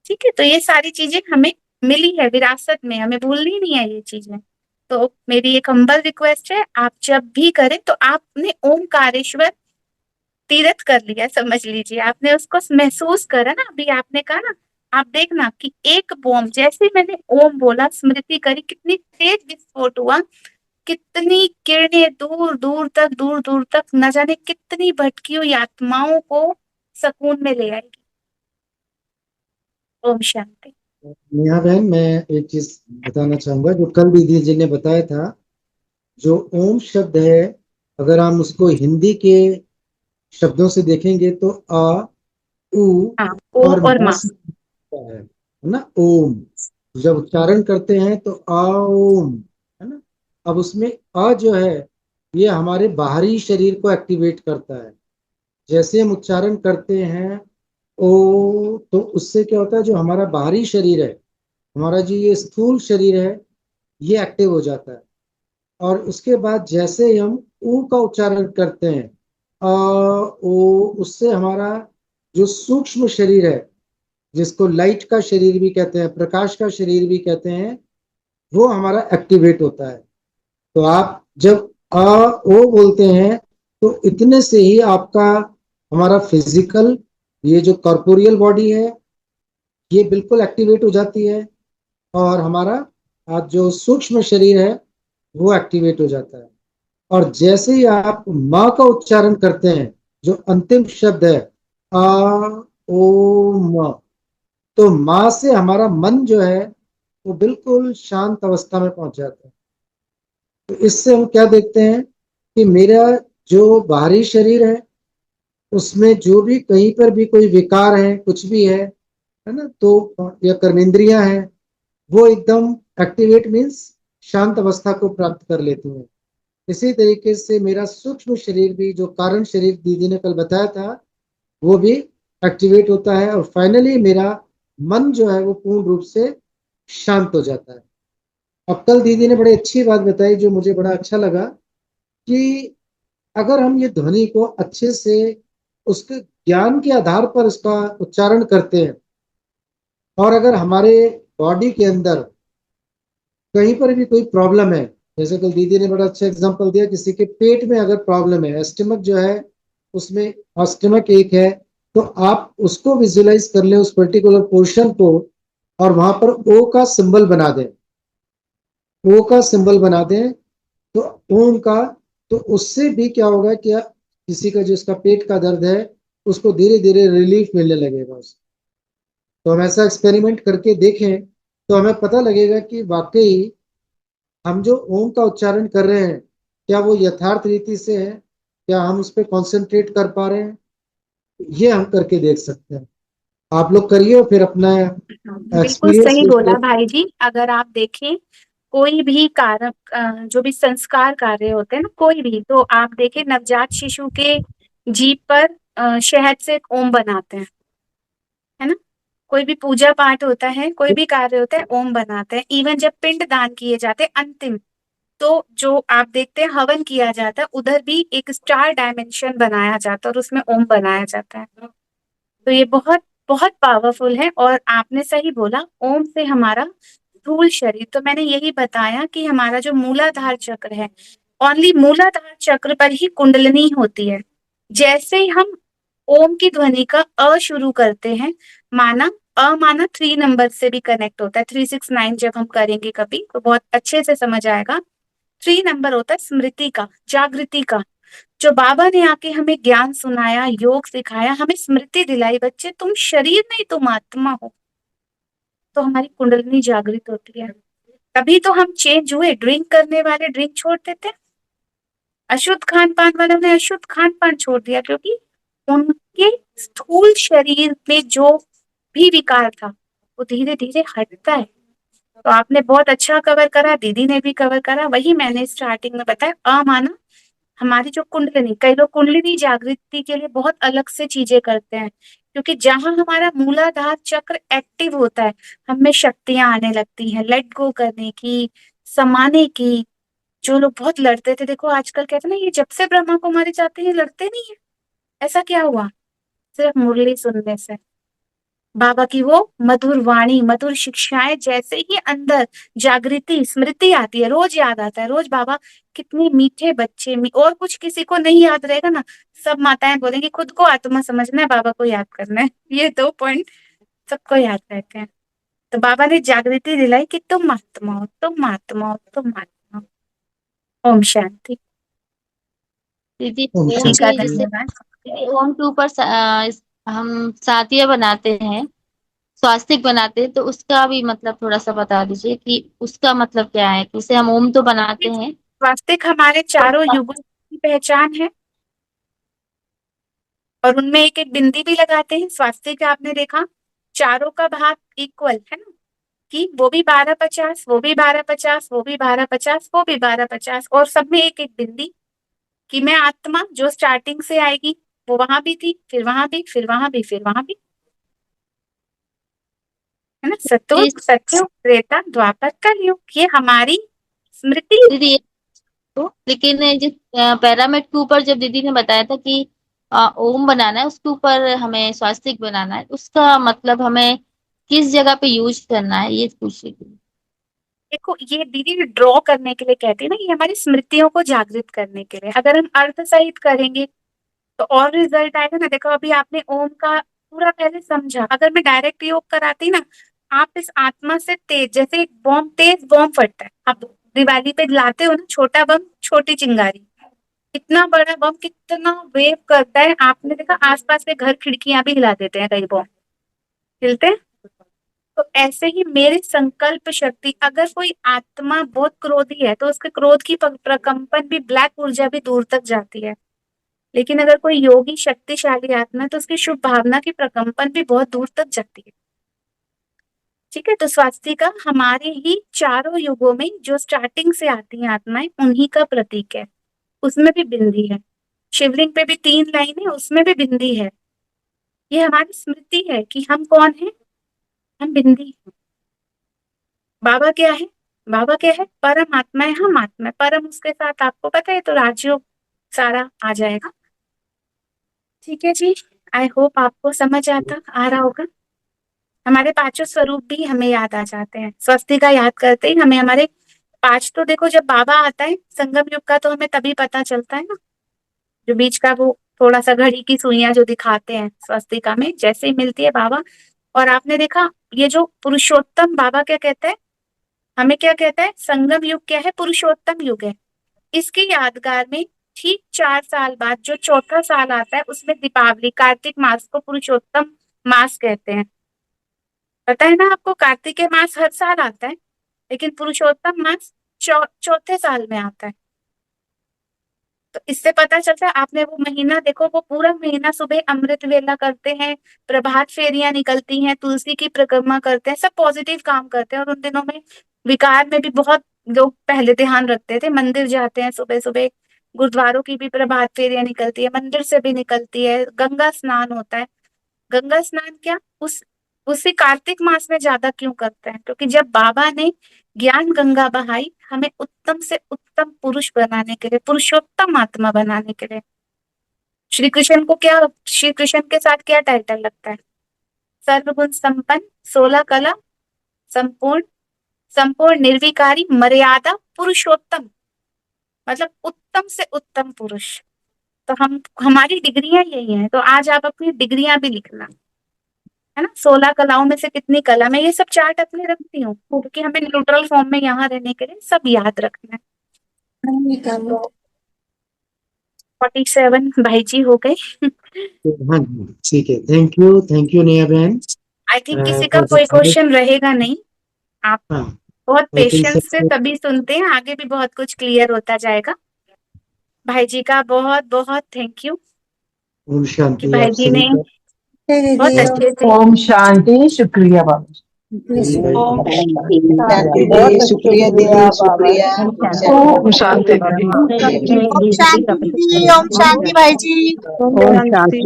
ठीक है, तो ये सारी चीजें हमें मिली है विरासत में, हमें भूलनी नहीं है ये चीजें। तो मेरी एक हम्बल रिक्वेस्ट है, आप जब भी करें तो आपने ओमकारेश्वर तीर्थ कर लिया, समझ लीजिए, आपने उसको महसूस करा ना। अभी आपने कहा ना, आप देखना कि एक बॉम्ब, जैसे ही मैंने ओम बोला, स्मृति करी, कितनी तेज विस्फोट हुआ, कितनी किरणें दूर दूर तक, न जाने कितनी भटकी हुई आत्माओं को सुकून में ले आएगी। ओम शांति। नेहा बहन, मैं एक चीज बताना चाहूंगा, जो कल दीदी जी ने बताया था, जो ओम शब्द है, अगर हम उसको हिंदी के शब्दों से देखेंगे तो आ, उ हाँ, ओ और और मा माँ। से होता है ना ओम। जब उच्चारण करते हैं तो आ ओम, है ना। अब उसमें आ जो है, ये हमारे बाहरी शरीर को एक्टिवेट करता है। जैसे हम उच्चारण करते हैं ओ, तो उससे क्या होता है, जो हमारा बाहरी शरीर है, हमारा जो ये स्थूल शरीर है, ये एक्टिव हो जाता है। और उसके बाद जैसे ही हम ऊ का उच्चारण करते हैं, आ ओ, उससे हमारा जो सूक्ष्म शरीर है, जिसको लाइट का शरीर भी कहते हैं, प्रकाश का शरीर भी कहते हैं, वो हमारा एक्टिवेट होता है। तो आप जब आ ओ बोलते हैं, तो इतने से ही आपका, हमारा फिजिकल, ये जो कॉर्पोरियल बॉडी है, ये बिल्कुल एक्टिवेट हो जाती है। और हमारा आज जो सूक्ष्म शरीर है, वो एक्टिवेट हो जाता है। और जैसे ही आप माँ का उच्चारण करते हैं, जो अंतिम शब्द है आ ओ म, तो माँ से हमारा मन जो है, वो बिल्कुल शांत अवस्था में पहुंच जाता है। तो इससे हम क्या देखते हैं कि मेरा जो बाहरी शरीर है, उसमें जो भी कहीं पर भी कोई विकार है, कुछ भी है ना, तो या कर्मेंद्रियां हैं, वो एकदम एक्टिवेट मीन्स शांत अवस्था को प्राप्त कर लेती हैं। इसी तरीके से मेरा सूक्ष्म शरीर भी, जो कारण शरीर दीदी ने कल बताया था, वो भी एक्टिवेट होता है। और फाइनली मेरा मन जो है, वो पूर्ण रूप से शांत हो जाता है। अब कल दीदी ने बड़ी अच्छी बात बताई, जो मुझे बड़ा अच्छा लगा, कि अगर हम ये ध्वनि को अच्छे से उसके ज्ञान के आधार पर उसका उच्चारण करते हैं, और अगर हमारे बॉडी के अंदर कहीं पर भी कोई प्रॉब्लम है, जैसे कल दीदी ने बड़ा अच्छा एग्जांपल दिया, किसी के पेट में अगर प्रॉब्लम है, स्टमक जो है, उसमें स्टमक एक है, तो आप उसको विजुलाइज कर ले, उस पर्टिकुलर पोर्शन को, और वहां पर ओ का सिंबल बना दें, ओ का सिंबल बना दें, तो ओम का, तो उससे भी क्या होगा, क्या किसी का जो इसका पेट का दर्द है, उसको धीरे धीरे रिलीफ मिलने लगेगा उसको। तो हम ऐसा एक्सपेरिमेंट करके देखें, तो हमें पता लगेगा कि वाकई हम जो ओम का उच्चारण कर रहे हैं, क्या वो यथार्थ रीति से है, क्या हम उस पर कॉन्सेंट्रेट कर पा रहे हैं, ये हम करके देख सकते हैं। आप लोग करिए और फिर अपना बिल्कुल एक्सपीरियंस सही शेयर बोला करिए। भाई जी। अगर आप देखें, कोई भी कार्य जो भी संस्कार कार्य होते हैं ना, कोई भी, तो आप देखें नवजात शिशु के जीभ पर शहद से एक ओम बनाते हैं, है ना। कोई भी पूजा पाठ होता है, कोई भी कार्य होता है, ओम बनाते हैं। इवन जब पिंड दान किए जाते हैं अंतिम, तो जो आप देखते हैं हवन किया जाता है, उधर भी एक स्टार डायमेंशन बनाया जाता है और उसमें ओम बनाया जाता है। तो ये बहुत बहुत पावरफुल है। और आपने सही बोला, ओम से हमारा स्थूल शरीर, तो मैंने यही बताया कि हमारा जो मूलाधार चक्र है, ओनली मूलाधार चक्र पर ही कुंडलिनी होती है। जैसे ही हम ओम की ध्वनि का अ शुरू करते हैं, माना माना 3 नंबर से भी कनेक्ट होता है। 369 जब हम करेंगे कभी तो बहुत अच्छे से समझ आएगा। 3 नंबर होता है स्मृति का, जागृति का। जो बाबा ने आके हमें ज्ञान सुनाया, योग सिखाया, हमें स्मृति दिलाई, बच्चे तुम शरीर नहीं तुम आत्मा हो, तो हमारी कुंडलिनी जागृत होती है। तभी तो हम चेंज हुए। ड्रिंक करने वाले ड्रिंक छोड़ देते हैं, अशुद्ध खान पान वालों ने अशुद्ध खान पान छोड़ दिया, क्योंकि उनके स्थूल शरीर में जो भी विकार था वो धीरे धीरे हटता है। तो आपने बहुत अच्छा कवर करा, दीदी ने भी कवर करा। वही मैंने स्टार्टिंग में बताया, अमाना हमारी जो कुंडलिनी, कई लोग कुंडलिनी जागृति के लिए बहुत अलग से चीजें करते हैं, क्योंकि जहां हमारा मूलाधार चक्र एक्टिव होता है, हमें शक्तियां आने लगती हैं, लेट गो करने की, समाने की। जो लोग बहुत लड़ते थे, देखो आजकल कहते हैं ना, ये जब से ब्रह्मा कुमारी जाते हैं ये लड़ते नहीं है। ऐसा क्या हुआ? सिर्फ मुरली सुनने से, बाबा की वो मधुर वाणी, मधुर शिक्षाएं, जैसे ही अंदर जागृति स्मृति आती है, रोज याद आता है, रोज बाबा कितने मीठे बच्चे। और कुछ किसी को नहीं याद रहेगा ना, सब माताएं बोलेंगी खुद को आत्मा समझना है, बाबा को याद करना है। ये 2 पॉइंट सबको याद रहते हैं। तो बाबा ने जागृति दिलाई कि तुम आत्मा हो, तुम आत्मा हो, तुम आत्मा हो। ओम शांति। दीदी ओम ओम जी का के शांति। जैसे धन्यवाद। दीदी ओम के ऊपर हम सातिया बनाते हैं, स्वास्तिक बनाते हैं, तो उसका भी मतलब थोड़ा सा बता दीजिए कि उसका मतलब क्या है। जैसे हम ओम तो बनाते हैं। वास्तविक हमारे चारों युगों की पहचान है, और उनमें एक एक बिंदी भी लगाते हैं। स्वास्तिक आपने देखा चारों का भाग इक्वल है ना, कि वो भी 12-50, वो भी 12-50, वो भी 12-50, वो भी 12-50, और सब में एक एक बिंदी, कि मैं आत्मा जो स्टार्टिंग से आएगी, वो वहां भी थी, फिर वहां भी, फिर वहां भी, फिर वहां भी, है ना। सतयुग, सतयुग, त्रेता, द्वापर, कलयुग, ये हमारी स्मृति। दीदी तो लेकिन जिस पैरामिड के ऊपर जब दीदी ने बताया था कि ओम बनाना है, उसके ऊपर हमें स्वास्तिक बनाना है, उसका मतलब हमें किस जगह पे यूज करना है, ये पूछ रही थी। देखो ये दीदी ड्रॉ करने के लिए कहती है ना, ये हमारी स्मृतियों को जागृत करने के लिए। अगर हम अर्थ सहित करेंगे तो और रिजल्ट आएगा ना। देखो अभी आपने ओम का पूरा पहले समझा, अगर मैं डायरेक्ट योग कराती ना, आप इस आत्मा से तेज, जैसे एक बॉम्ब, तेज बॉम्ब फटता है, आप दिवाली पे लाते हो ना छोटा बम, छोटी चिंगारी, इतना बड़ा बम कितना वेव करता है। आपने देखा आसपास के घर खिड़कियां भी हिला देते हैं, कई बॉम्ब हिलते हैं। तो ऐसे ही मेरी संकल्प शक्ति, अगर कोई आत्मा बहुत क्रोधी है तो उसके क्रोध की प्रकंपन भी, ब्लैक ऊर्जा भी दूर तक जाती है। लेकिन अगर कोई योगी शक्तिशाली आत्मा है तो उसकी शुभ भावना की प्रकंपन भी बहुत दूर तक जाती है। ठीक है, तो स्वास्तिका हमारे ही चारों युगों में जो स्टार्टिंग से आती हैं आत्माएं, उन्हीं का प्रतीक है। उसमें भी बिंदी है। शिवलिंग पे भी 3 लाइन है, उसमें भी बिंदी है। ये हमारी स्मृति है कि हम कौन है, हम बिंदी हैं। बाबा क्या है? बाबा क्या है? परम आत्मा है, हम आत्मा है। परम उसके साथ आपको पता है, तो राजयोग सारा आ जाएगा। ठीक है जी, आई होप आपको समझ आता आ रहा होगा। हमारे पांचों स्वरूप भी हमें याद आ जाते हैं। स्वस्तिका याद करते ही हमें हमारे 5, तो देखो जब बाबा आता है संगम युग का, तो हमें तभी पता चलता है ना, जो बीच का वो थोड़ा सा घड़ी की सुइयां जो दिखाते हैं स्वस्तिका में, जैसे ही मिलती है बाबा। और आपने देखा ये जो पुरुषोत्तम, बाबा क्या कहता है, हमें क्या कहता है, संगम युग क्या है, पुरुषोत्तम युग है। इसके यादगार में ठीक 4 साल बाद जो चौथा साल आता है, उसमें दीपावली, कार्तिक मास को पुरुषोत्तम मास कहते हैं। पता है ना आपको, कार्तिक के मास हर साल आता है, लेकिन पुरुषोत्तम मास चौथे साल में आता है। तो इससे पता चलता है, आपने वो महीना देखो, वो पूरा महीना सुबह अमृत वेला करते हैं, प्रभात फेरियां निकलती हैं, तुलसी की परिक्रमा करते हैं, सब पॉजिटिव काम करते हैं। और उन दिनों में विकार में भी बहुत लोग पहले ध्यान रखते थे, मंदिर जाते हैं सुबह सुबह, गुरुद्वारों की भी प्रभात फेरियां निकलती है, मंदिर से भी निकलती है, गंगा स्नान होता है। गंगा स्नान क्या उसी कार्तिक मास में ज्यादा क्यों करते हैं? क्योंकि जब बाबा ने ज्ञान गंगा बहाई हमें उत्तम से उत्तम पुरुष बनाने के लिए, पुरुषोत्तम आत्मा बनाने के लिए। श्री कृष्ण के साथ क्या टाइटल लगता है? सर्वगुण संपन्न, 16 कला संपूर्ण निर्विकारी, मर्यादा पुरुषोत्तम, मतलब उत्तम से उत्तम पुरुष। तो हमारी डिग्रियां यही हैं। तो आज आप अपनी डिग्रियां भी लिखना, है ना। 16 कलाओं में से कितनी कला, मैं ये सब चार्ट अपने रखती हूँ क्योंकि हमें न्यूट्रल फॉर्म में यहाँ रहने के लिए सब याद रखना है। 47 भाई जी हो गए। हाँ जी, ठीक है। थैंक यू नेहा बहन। आई थिंक किसी का कोई क्वेश्चन रहेगा नहीं। आप हाँ, बहुत आई थिंक पेशेंस से तभी सुनते हैं, आगे भी बहुत कुछ क्लियर होता जाएगा। भाई जी का बहुत बहुत थैंक यू ओम कि शांति भाई आप जी सभी ने का। बहुत अच्छे से ओम शांति, शुक्रिया बाबा। सभी भाई ओम शांति बहुत दीदी, अच्छे शुक्रिया से दीदी, आप बाबा। शुक्रिया। ओम शांति दीदी। ओम शांति दीदी, ओम शांति भाई जी। ओम शांति,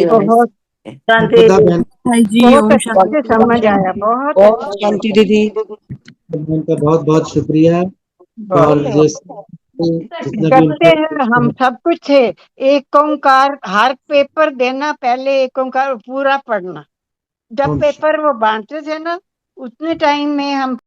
ओम बहुत संपदा बहन बहुत अच्छे से समझ आया, बहुत अच्छे शांति दीदी। बहन का बहुत बहुत शुक्रिया। और जैसे जितना भी करते हैं उनका हम सब कुछ थे। एक ओंकार हर पेपर देना, पहले एक ओंकार पूरा पढ़ना। जब पेपर वो बांटते थे ना, उतने टाइम में हम